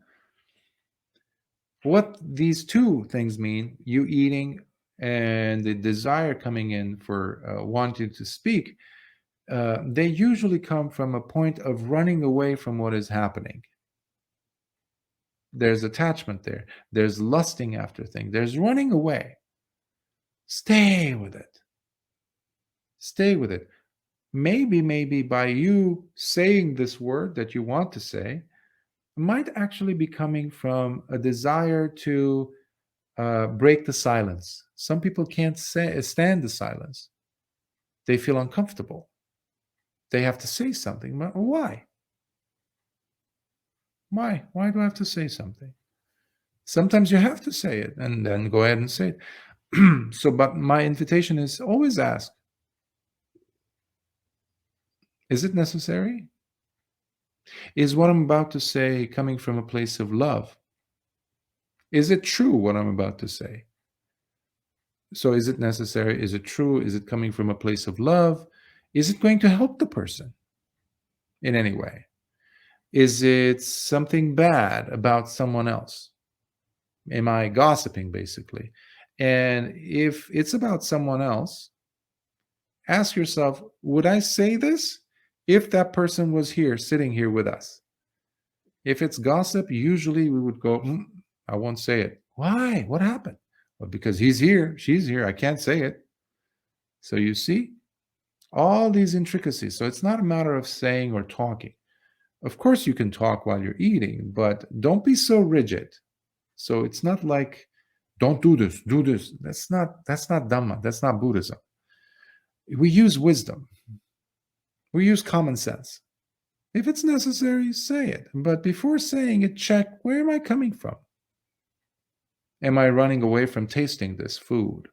What these two things mean, you eating and the desire coming in for wanting to speak, they usually come from a point of running away from what is happening. There's attachment there. There's lusting after things. There's running away. Stay with it. Stay with it. Maybe by you saying this word that you want to say, might actually be coming from a desire to break the silence. Some people can't stand the silence. They feel uncomfortable. They have to say something. Why? Why? Why do I have to say something? Sometimes you have to say it, and then go ahead and say it. But my invitation is, always ask, is it necessary? Is what I'm about to say coming from a place of love? Is it true what I'm about to say? So is it necessary? Is it true? Is it coming from a place of love? Is it going to help the person in any way? Is it something bad about someone else? Am I gossiping, basically? And if it's about someone else, ask yourself, would I say this if that person was here, sitting here with us? If it's gossip, usually we would go, I won't say it. Why? What happened? Well, because he's here, she's here, I can't say it. So you see, all these intricacies. So it's not a matter of saying or talking. Of course, you can talk while you're eating, but don't be so rigid. So it's not like, don't do this, do this. That's not Dhamma. That's not Buddhism. We use wisdom. We use common sense. If it's necessary, say it. But before saying it, check, where am I coming from? Am I running away from tasting this food?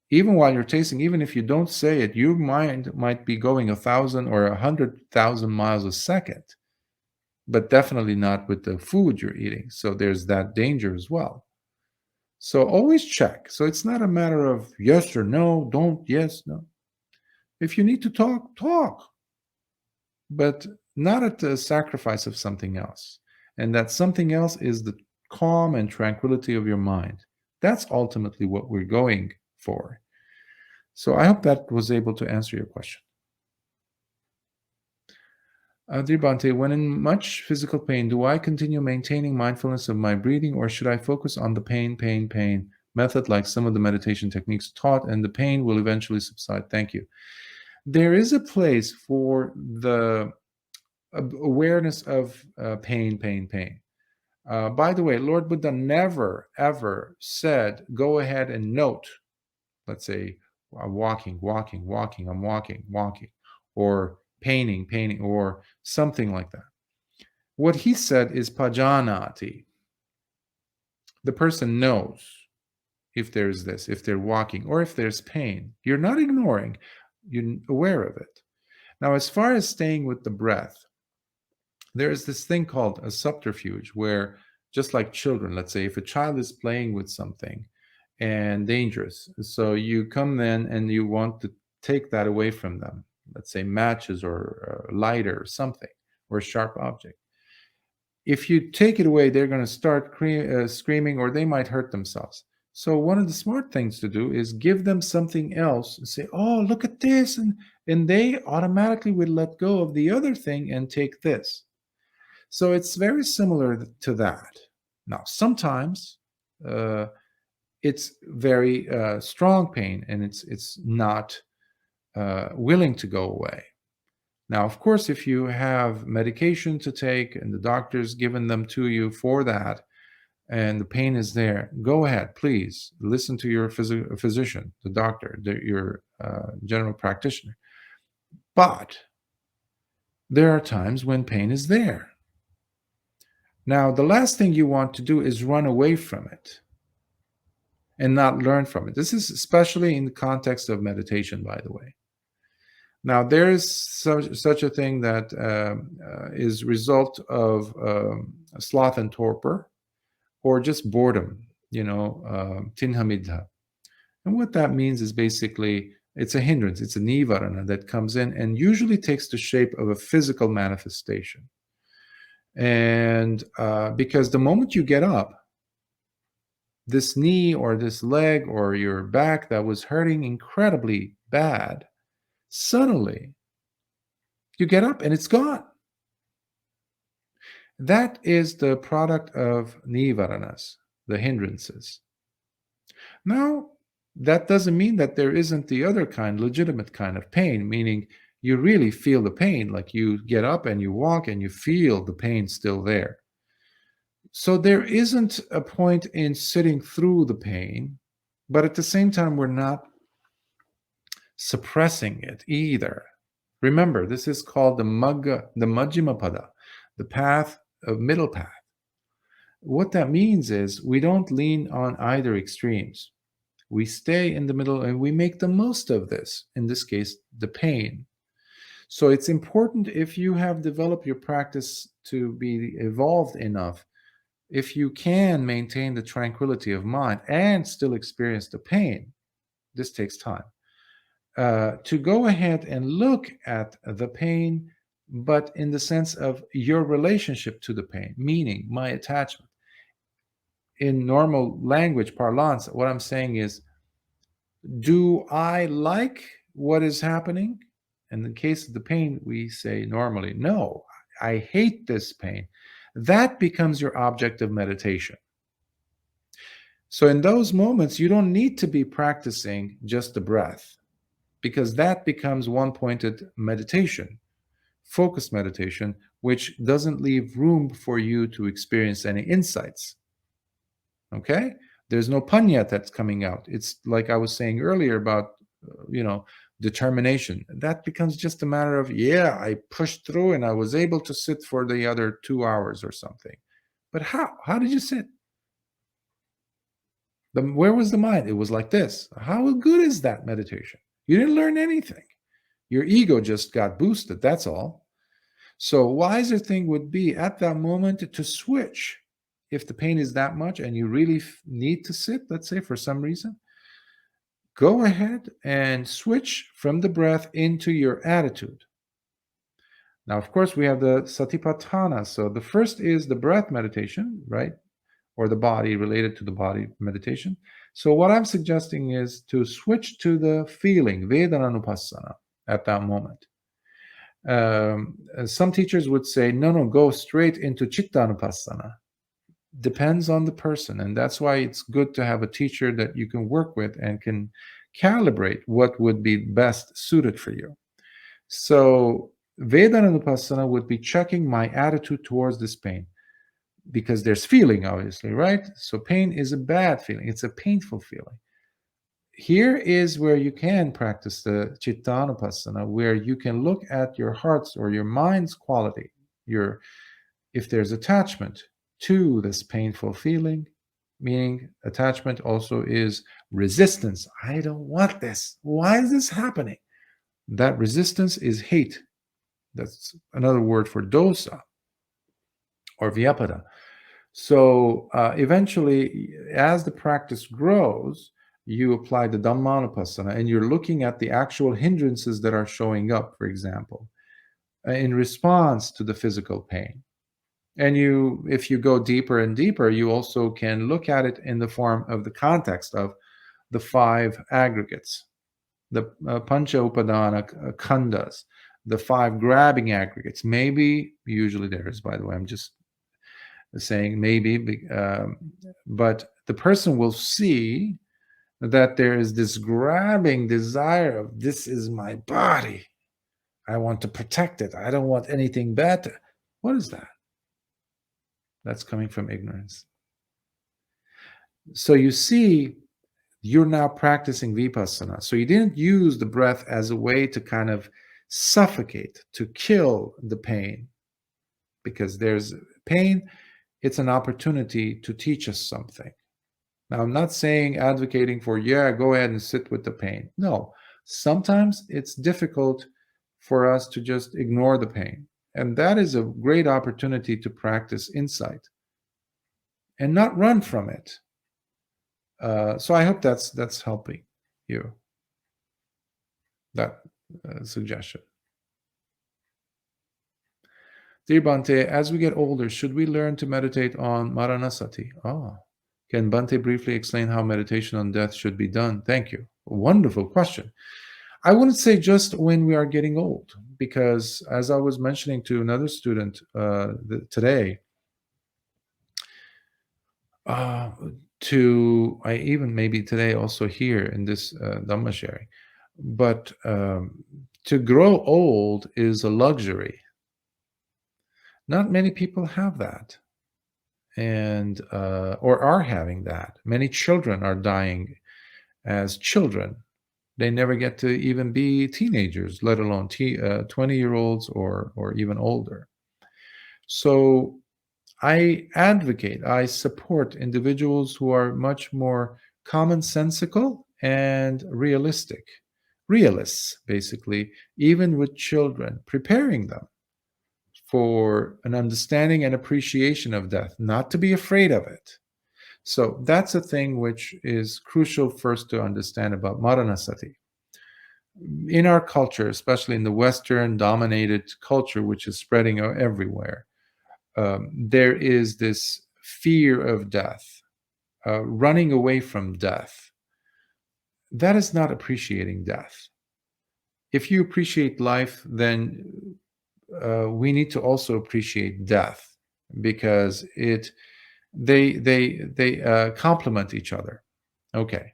Even while you're tasting, even if you don't say it, your mind might be going 1,000 or 100,000 miles a second, but definitely not with the food you're eating. So there's that danger as well. So always check. So it's not a matter of yes or no, don't, yes, no. If you need to talk, talk, but not at the sacrifice of something else. And that something else is the calm and tranquility of your mind. That's ultimately what we're going for. So I hope that was able to answer your question. Dear Bhante, when in much physical pain, do I continue maintaining mindfulness of my breathing, or should I focus on the pain method like some of the meditation techniques taught, and the pain will eventually subside? Thank you. There is a place for the awareness of pain. By the way, Lord Buddha never, ever said, go ahead and note, let's say, I'm walking, I'm walking, or painting, or something like that. What he said is pajanati. The person knows if there's this, if they're walking, or if there's pain. You're not ignoring, you're aware of it. Now, as far as staying with the breath, there is this thing called a subterfuge where, just like children, let's say if a child is playing with something and dangerous, so you come then and you want to take that away from them, let's say matches or a lighter or something, or a sharp object. If you take it away, they're going to start screaming, or they might hurt themselves. So one of the smart things to do is give them something else and say, oh, look at this, and they automatically would let go of the other thing and take this. So it's very similar to that. Now, sometimes it's very strong pain, and it's not willing to go away. Now, of course, if you have medication to take and the doctor's given them to you for that, and the pain is there, go ahead, please listen to your physician, the doctor, your general practitioner. But there are times when pain is there. Now, the last thing you want to do is run away from it and not learn from it. This is especially in the context of meditation, by the way. Now, there is such a thing that is result of sloth and torpor, or just boredom, tinhamidha. And what that means is basically it's a hindrance, it's a nivarana that comes in and usually takes the shape of a physical manifestation. And because the moment you get up, this knee or this leg or your back that was hurting incredibly bad, suddenly you get up and it's gone. That is the product of nivaranas, the hindrances. Now, that doesn't mean that there isn't the other kind, legitimate kind of pain, meaning you really feel the pain, like you get up and you walk and you feel the pain still there. So there isn't a point in sitting through the pain, but at the same time, we're not suppressing it either. Remember, this is called the magga, the majjhima pada, the path of middle path. What that means is we don't lean on either extremes. We stay in the middle and we make the most of this, in this case, the pain. So it's important, if you have developed your practice to be evolved enough, if you can maintain the tranquility of mind and still experience the pain, this takes time, to go ahead and look at the pain, but in the sense of your relationship to the pain, meaning my attachment. In normal language parlance, what I'm saying is, do I like what is happening? In the case of the pain, we say normally, no, I hate this pain. That becomes your object of meditation. So in those moments, you don't need to be practicing just the breath, because that becomes one-pointed meditation, focused meditation, which doesn't leave room for you to experience any insights. Okay? There's no panya that's coming out. It's like I was saying earlier about, determination. That becomes just a matter of, yeah, I pushed through and I was able to sit for the other 2 hours or something. But how? How did you sit? Where was the mind? It was like this. How good is that meditation? You didn't learn anything. Your ego just got boosted, that's all. So wiser thing would be at that moment to switch. If the pain is that much and you really need to sit, let's say for some reason, go ahead and switch from the breath into your attitude. Now, of course, we have the satipatthana. So the first is the breath meditation, right? Or the body, related to the body meditation. So what I'm suggesting is to switch to the feeling, Vedananupassana, at that moment. Some teachers would say, no, go straight into Chittanupassana. Depends on the person. And that's why it's good to have a teacher that you can work with and can calibrate what would be best suited for you. So Vedananupassana would be checking my attitude towards this pain, because there's feeling, obviously, right? So pain is a bad feeling. It's a painful feeling. Here is where you can practice the Chittanupassana, where you can look at your heart's or your mind's quality, if there's attachment to this painful feeling, meaning attachment also is resistance. I don't want this. Why is this happening? That resistance is hate. That's another word for dosa or vyapada. So eventually, as the practice grows, you apply the Dhammanupassana and you're looking at the actual hindrances that are showing up, for example, in response to the physical pain. And if you go deeper and deeper, you also can look at it in the form of the context of the 5 aggregates, the Pancha Upadana Khandas, the 5 grabbing aggregates. Maybe, usually there is, by the way, I'm just saying maybe, but the person will see that there is this grabbing desire of, this is my body. I want to protect it. I don't want anything bad. What is that? That's coming from ignorance. So you see, you're now practicing vipassana. So you didn't use the breath as a way to kind of suffocate, to kill the pain, because there's pain. It's an opportunity to teach us something. Now, I'm not saying advocating for, yeah, go ahead and sit with the pain. No, sometimes it's difficult for us to just ignore the pain. And that is a great opportunity to practice insight and not run from it. So I hope that's helping you, that suggestion. Dear Bhante, as we get older, should we learn to meditate on Maranasati? Oh, can Bhante briefly explain how meditation on death should be done? Thank you. Wonderful question. I wouldn't say just when we are getting old, because as I was mentioning to another student today, I even maybe today also here in this Dhamma sharing, but to grow old is a luxury. Not many people have that, and or are having that. Many children are dying as children. They never get to even be teenagers, let alone 20-year-olds or even older. So I advocate, I support individuals who are much more commonsensical and realistic. Realists, basically, even with children, preparing them for an understanding and appreciation of death, not to be afraid of it. So that's a thing which is crucial first to understand about Maranasati. In our culture, especially in the Western dominated culture, which is spreading everywhere, there is this fear of death, running away from death. That is not appreciating death. If you appreciate life, then we need to also appreciate death, because they complement each other. Okay.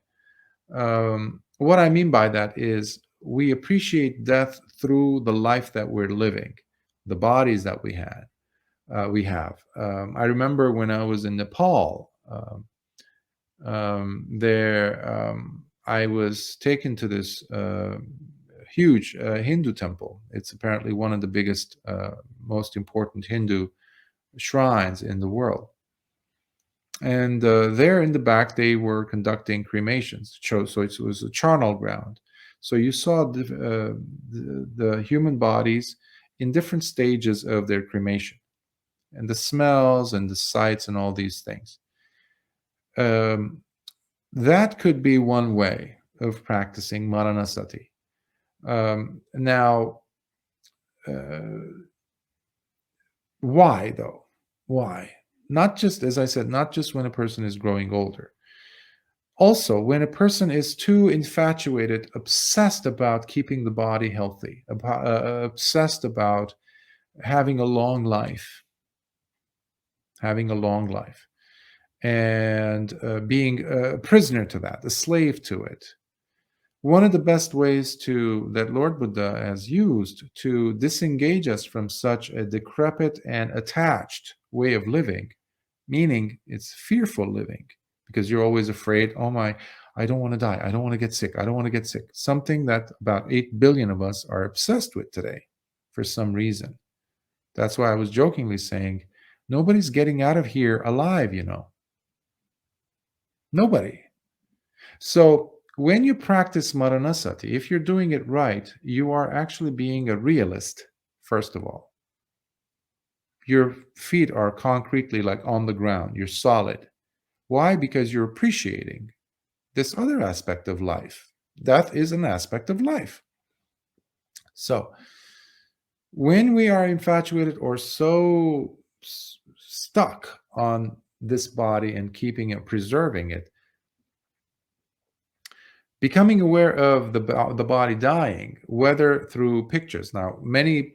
What I mean by that is we appreciate death through the life that we're living, the bodies that we have. I remember when I was in Nepal, I was taken to this huge Hindu temple. It's apparently one of the biggest, most important Hindu shrines in the world. And there in the back, they were conducting cremations. So it was a charnel ground. So you saw the human bodies in different stages of their cremation, and the smells and the sights and all these things. That could be one way of practicing Maranasati. Now, why though? Why? Not just, as I said, not just when a person is growing older. Also, when a person is too infatuated, obsessed about keeping the body healthy, obsessed about having a long life, and being a prisoner to that, a slave to it. One of the best ways that Lord Buddha has used to disengage us from such a decrepit and attached way of living, meaning it's fearful living, because you're always afraid, oh my, I don't want to die. I don't want to get sick. I don't want to get sick. Something that about 8 billion of us are obsessed with today for some reason. That's why I was jokingly saying, nobody's getting out of here alive, Nobody. So when you practice Maranasati, if you're doing it right, you are actually being a realist, first of all. Your feet are concretely like on the ground. You're solid. Why? Because you're appreciating this other aspect of life. Death is an aspect of life. So when we are infatuated or so stuck on this body and keeping it, preserving it, becoming aware of the body dying, whether through pictures. Now, many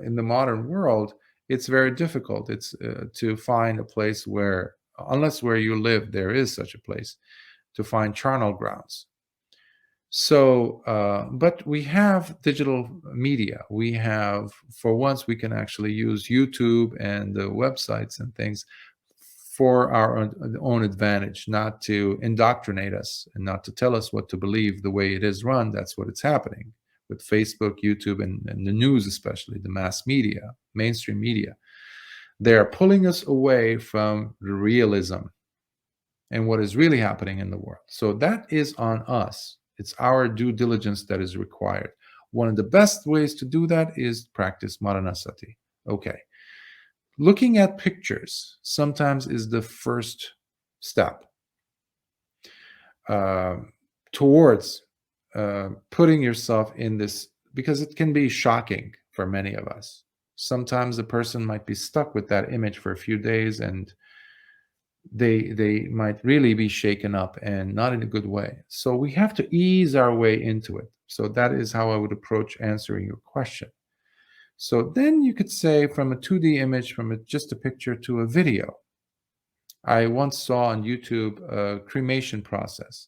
in the modern world, it's very difficult. It's to find a place where, unless where you live, there is such a place, to find charnel grounds. So, but we have digital media. We have, for once, we can actually use YouTube and the websites and things for our own advantage, not to indoctrinate us and not to tell us what to believe. The way it is run, that's what it's happening with Facebook, YouTube, and the news, especially the mass media, mainstream media. They are pulling us away from realism and what is really happening in the world. So that is on us. It's our due diligence that is required. One of the best ways to do that is practice Maranasati. Okay. Looking at pictures sometimes is the first step towards putting yourself in this, because it can be shocking for many of us. Sometimes a person might be stuck with that image for a few days, and they might really be shaken up, and not in a good way. So we have to ease our way into it. So that is how I would approach answering your question. So then you could say, from a 2D image, from just a picture to a video. I once saw on YouTube a cremation process,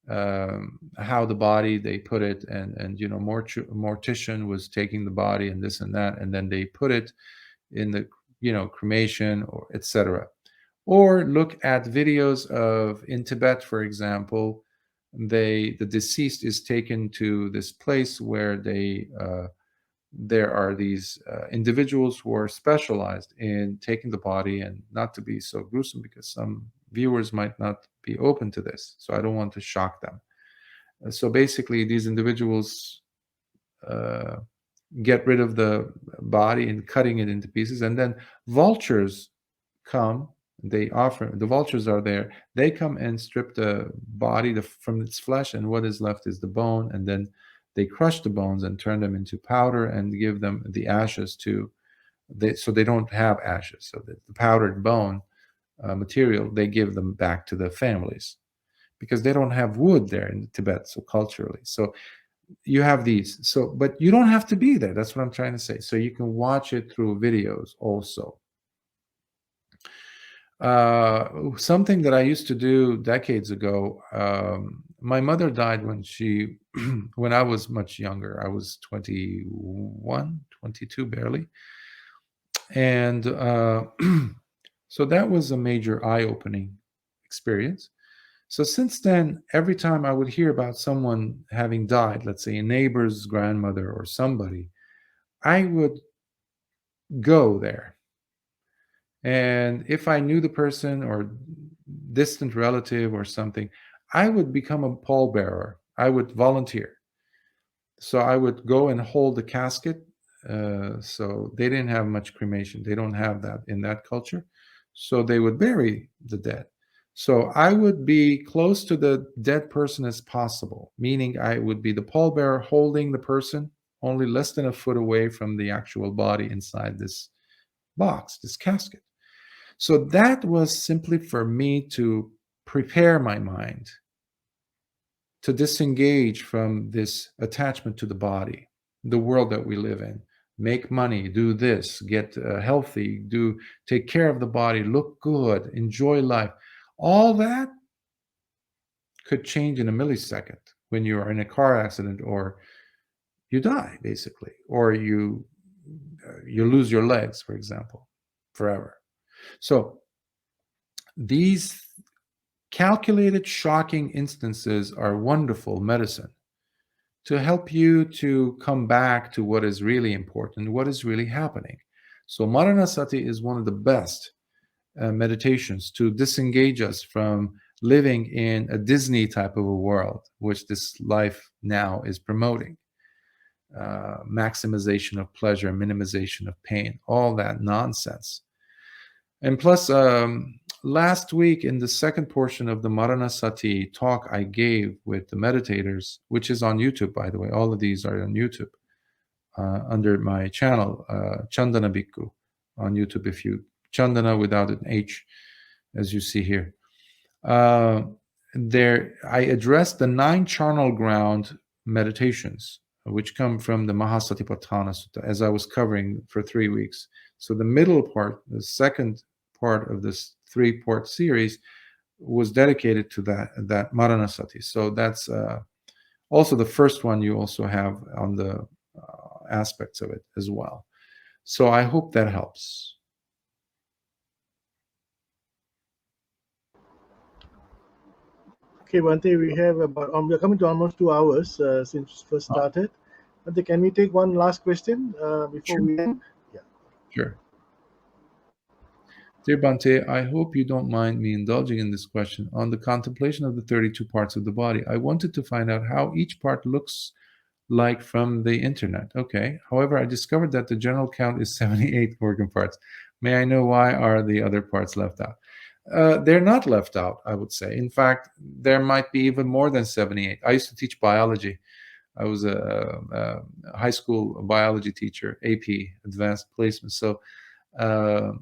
how the body, they put it, and mortician was taking the body and this and that, and then they put it in the cremation, or etc. Or look at videos of, in Tibet, for example, the deceased is taken to this place where there are these individuals who are specialized in taking the body, and not to be so gruesome because some viewers might not be open to this, so I don't want to shock them. So basically, these individuals get rid of the body and cutting it into pieces, and then vultures come. The vultures are there. They come and strip the body from its flesh, and what is left is the bone, and then they crush the bones and turn them into powder and give them the ashes so they don't have ashes. So the powdered bone material, they give them back to the families, because they don't have wood there in Tibet, so culturally. So you have these. So, but you don't have to be there. That's what I'm trying to say. So you can watch it through videos also. Something that I used to do decades ago. My mother died when I was much younger. I was 21, 22 barely. And so that was a major eye-opening experience. So since then, every time I would hear about someone having died, let's say a neighbor's grandmother or somebody, I would go there. And if I knew the person or distant relative or something, I would become a pallbearer. I would volunteer. So I would go and hold the casket. So they didn't have much cremation. They don't have that in that culture. So they would bury the dead. So I would be close to the dead person as possible, meaning I would be the pallbearer holding the person only less than a foot away from the actual body inside this box, this casket. So that was simply for me to prepare my mind to disengage from this attachment to the body, the world that we live in. Make money, do this, get healthy, take care of the body, look good, enjoy life. All that could change in a millisecond when you are in a car accident, or you die, basically, or you lose your legs, for example, forever. So these calculated, shocking instances are wonderful medicine to help you to come back to what is really important, what is really happening. So Maranasati is one of the best meditations to disengage us from living in a Disney type of a world, which this life now is promoting. Maximization of pleasure, minimization of pain, all that nonsense. And plus, last week in the second portion of the Maranasati talk I gave with the meditators, which is on YouTube, by the way, all of these are on YouTube, under my channel, Candana Bhikkhu, on YouTube, if you, Candana without an H, as you see here. There, I addressed the 9 charnel ground meditations, which come from the Mahasatipatthana Sutta, as I was covering for 3 weeks. So the middle part, the second part of this 3-part series, was dedicated to that Maranasati. So that's also the first one you also have on the aspects of it as well. So I hope that helps. Okay, Bhante, we have about we're coming to almost 2 hours since first Oh, started. Bhante, can we take one last question before sure, we end? Yeah. sure. Dear Bhante, I hope you don't mind me indulging in this question. On the contemplation of the 32 parts of the body, I wanted to find out how each part looks like from the internet. Okay. However, I discovered that the general count is 78 organ parts. May I know why are the other parts left out? They're not left out, I would say. In fact, there might be even more than 78. I used to teach biology. I was a high school biology teacher, AP, advanced placement. So uh,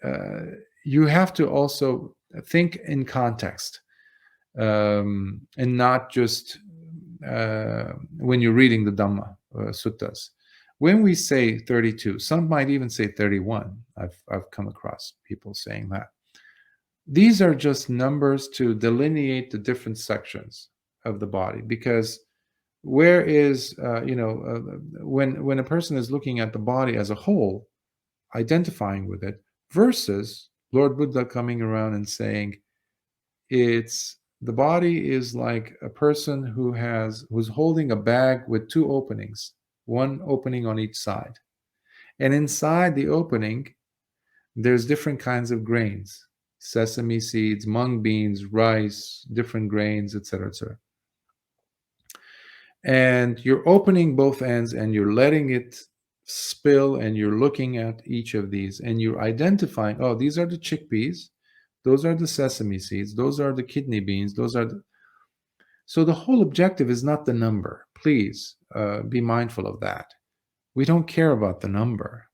uh, you have to also think in context, and not just when you're reading the Dhamma suttas. When we say 32, some might even say 31. I've come across people saying that. These are just numbers to delineate the different sections of the body, because where is when a person is looking at the body as a whole, identifying with it, versus Lord Buddha coming around and saying it's the body is like a person who's holding a bag with two openings, one opening on each side, and inside the opening there's different kinds of grains: sesame seeds, mung beans, rice, different grains, etc., etc. And you're opening both ends and you're letting it spill, and you're looking at each of these and you're identifying, oh, these are the chickpeas, those are the sesame seeds, those are the kidney beans, those are the... So the whole objective is not the number. Please be mindful of that. We don't care about the number.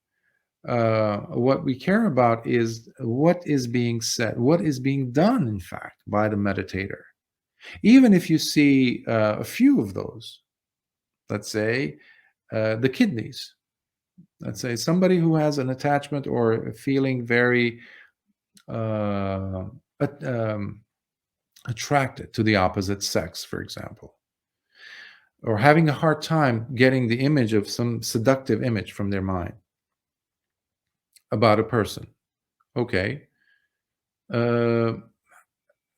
What we care about is what is being said, what is being done, in fact, by the meditator. Even if you see a few of those, let's say the kidneys, let's say somebody who has an attachment or feeling very uh, um, attracted to the opposite sex, for example, or having a hard time getting the image of some seductive image from their mind about a person. Okay. Uh,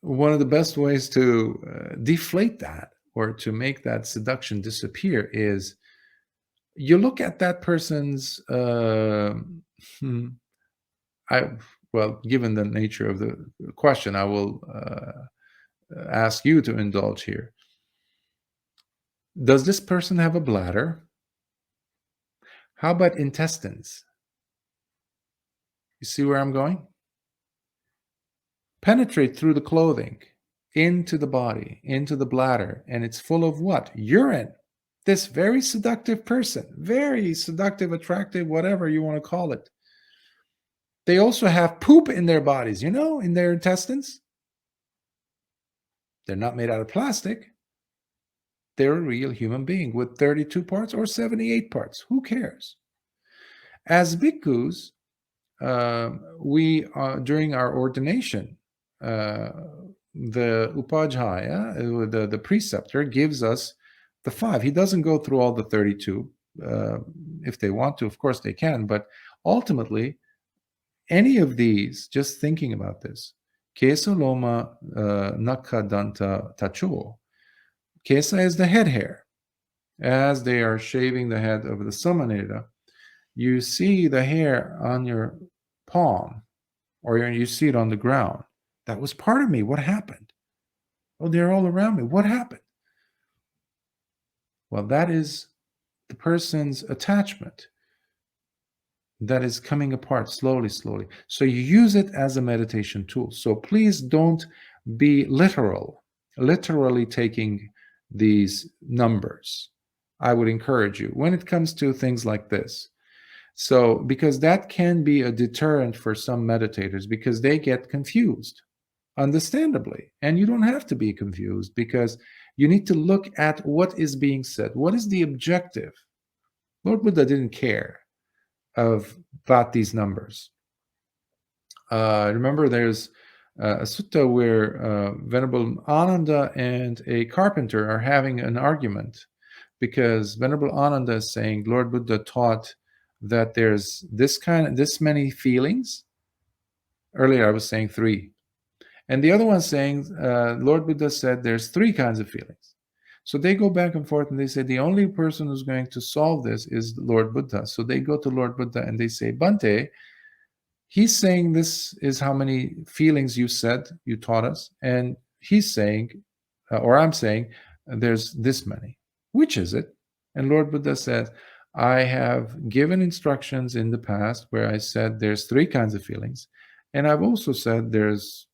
One of the best ways to deflate that or to make that seduction disappear is you look at that person's hmm, I well, given the nature of the question, I will ask you to indulge here. Does this person have a bladder? How about intestines? You see where I'm going? Penetrate through the clothing into the body, into the bladder, and it's full of what? Urine. This very seductive person, very seductive, attractive, whatever you want to call it. They also have poop in their bodies, in their intestines. They're not made out of plastic. They're a real human being with 32 parts or 78 parts. Who cares? As bhikkhus, we during our ordination, the upajjhaya, the preceptor, gives us the 5. He doesn't go through all the 32. If they want to, of course they can, but ultimately, any of these, just thinking about this, kesa loma nakadanta tacho. Kesa is the head hair. As they are shaving the head of the samanera, you see the hair on your palm, or you see it on the ground. That was part of me. What happened? Oh, they're all around me. What happened? Well, that is the person's attachment that is coming apart slowly, slowly. So you use it as a meditation tool. So please don't be literally taking these numbers. I would encourage you when it comes to things like this. So, because that can be a deterrent for some meditators, because they get confused, understandably. And you don't have to be confused, because you need to look at what is being said. What is the objective? Lord Buddha didn't care about these numbers. Remember, there's a sutta where Venerable Ananda and a carpenter are having an argument, because Venerable Ananda is saying Lord Buddha taught that there's this many feelings. Earlier I was saying 3, And the other one's saying, Lord Buddha said there's three kinds of feelings. So they go back and forth and they say the only person who's going to solve this is Lord Buddha. So they go to Lord Buddha and they say, Bhante, he's saying this is how many feelings you said, you taught us. And he's saying, or I'm saying, there's this many. Which is it? And Lord Buddha says, I have given instructions in the past where I said there's three kinds of feelings. And I've also said there's,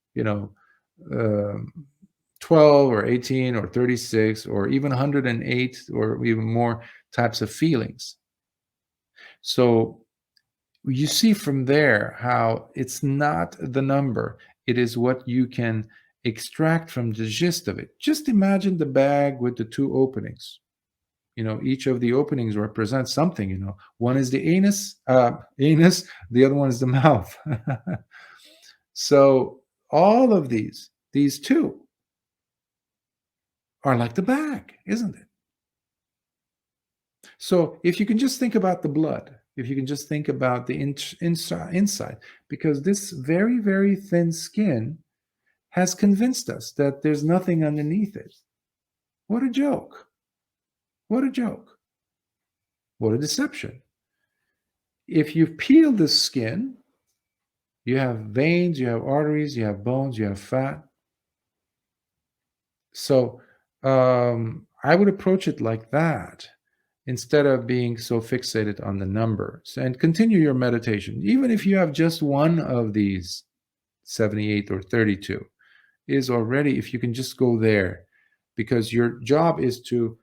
12 or 18 or 36 or even 108 or even more types of feelings. So you see from there how it's not the number, it is what you can extract from the gist of it. Just imagine the bag with the two openings. Each of the openings represents something. One is the anus, the other one is the mouth. So all of these two are like the bag, isn't it? So if you can just think about the blood, if you can just think about the inside, because this very, very thin skin has convinced us that there's nothing underneath it. What a joke. What a joke. What a deception. If you peel the skin, you have veins, you have arteries, you have bones, you have fat. So I would approach it like that instead of being so fixated on the numbers, and continue your meditation. Even if you have just one of these 78 or 32 is already, if you can just go there, because your job is to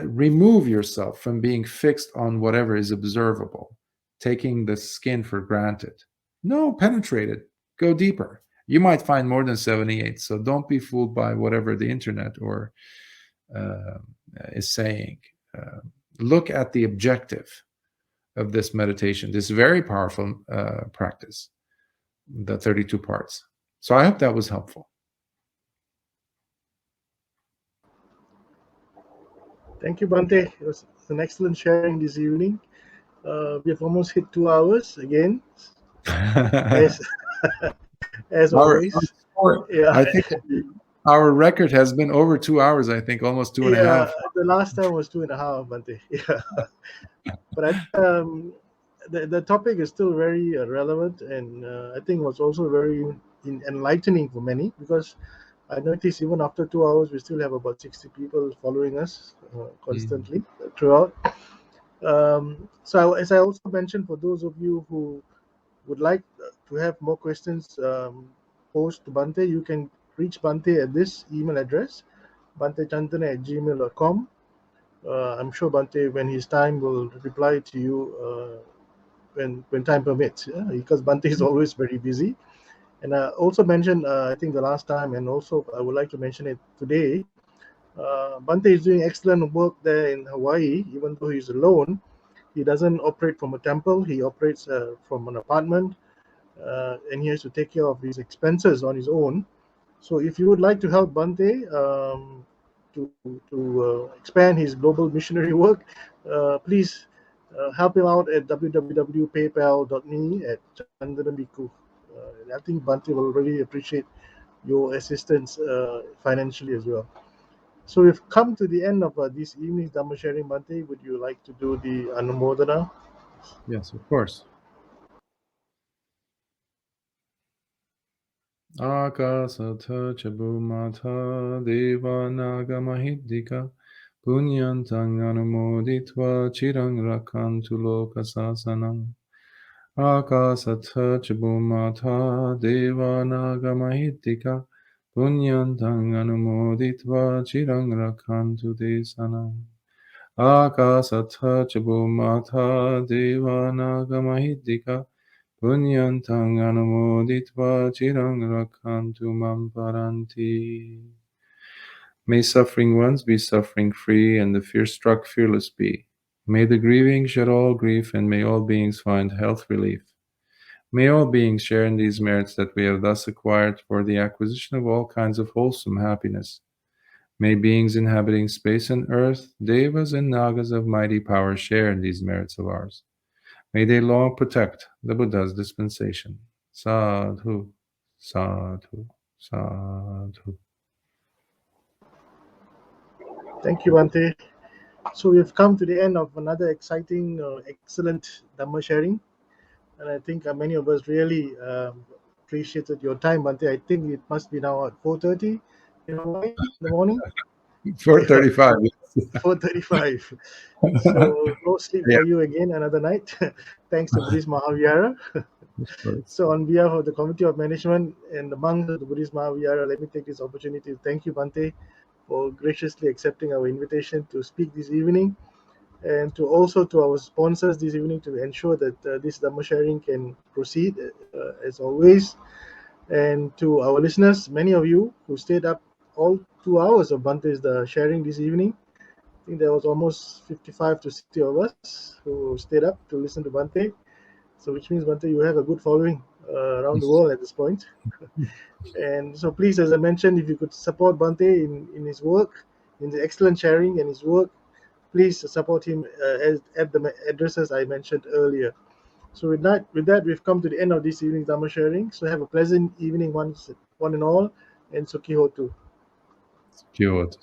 remove yourself from being fixed on whatever is observable, taking the skin for granted. No, penetrate it, go deeper. You might find more than 78, so don't be fooled by whatever the internet or is saying. Look at the objective of this meditation, this very powerful practice, the 32 parts. So I hope that was helpful. Thank you, Bhante. It was an excellent sharing this evening. We have almost hit 2 hours again, as always. I think our record has been over 2 hours, I think, almost two and a half. The last time was 2.5, Bhante. Yeah. But the topic is still very relevant, and I think was also very enlightening for many, because I noticed even after 2 hours, we still have about 60 people following us constantly throughout. So as I also mentioned, for those of you who would like to have more questions posed to Bhante, you can reach Bhante at this email address, bhantechandana@gmail.com. I'm sure Bhante, when his time, will reply to you when time permits, because Bhante is always very busy. And I also mentioned, I think the last time, and also I would like to mention it today, Bhante is doing excellent work there in Hawaii. Even though he's alone, he doesn't operate from a temple, he operates from an apartment, and he has to take care of his expenses on his own. So if you would like to help Bhante to expand his global missionary work, please help him out at www.paypal.me/Chandanabiku. I think Bhante will really appreciate your assistance financially as well. So we've come to the end of this evening's Dhamma sharing. Bhante, would you like to do the Anumodana? Yes, of course. Akasatha chabumata devanaga mahidika punyantang anumoditva chirang rakantu lokasasanam. Akasatha chabumata devanaga mahidika punyantang anumoditva chirang rakantu desanam. Akasatha chabumata devanaga mahidika punyantang anumoditva chirang rakantu mam paranti. May suffering ones be suffering free, and the fear-struck fearless be. May the grieving shed all grief, and may all beings find health relief. May all beings share in these merits that we have thus acquired for the acquisition of all kinds of wholesome happiness. May beings inhabiting space and earth, devas and nagas of mighty power, share in these merits of ours. May they long protect the Buddha's dispensation. Sadhu, sadhu. Sadhu. Thank you, Bhante. So we've come to the end of another exciting, excellent Dhamma sharing. And I think many of us really appreciated your time, Bhante. I think it must be now at 4:30 in the morning. 4:35. 4:35. So no sleep Yeah, for you again another night. Thanks to Buddhist Mahavihara. of course. So on behalf of the Committee of Management and the monks of the Buddhist Mahavihara, let me take this opportunity to thank you, Bhante, for graciously accepting our invitation to speak this evening, and to our sponsors this evening to ensure that this Dhamma sharing can proceed as always, and to our listeners, many of you who stayed up all 2 hours of Bhante's sharing this evening. I think there was almost 55 to 60 of us who stayed up to listen to Bhante. So which means, Bhante, you have a good following around the world at this point. And so please, as I mentioned, if you could support Bhante in his work, in the excellent sharing and his work, please support him at the addresses I mentioned earlier. So with that, we've come to the end of this evening's Dhamma sharing. So have a pleasant evening, one and all, and Sukhi Hotu. Kyoto.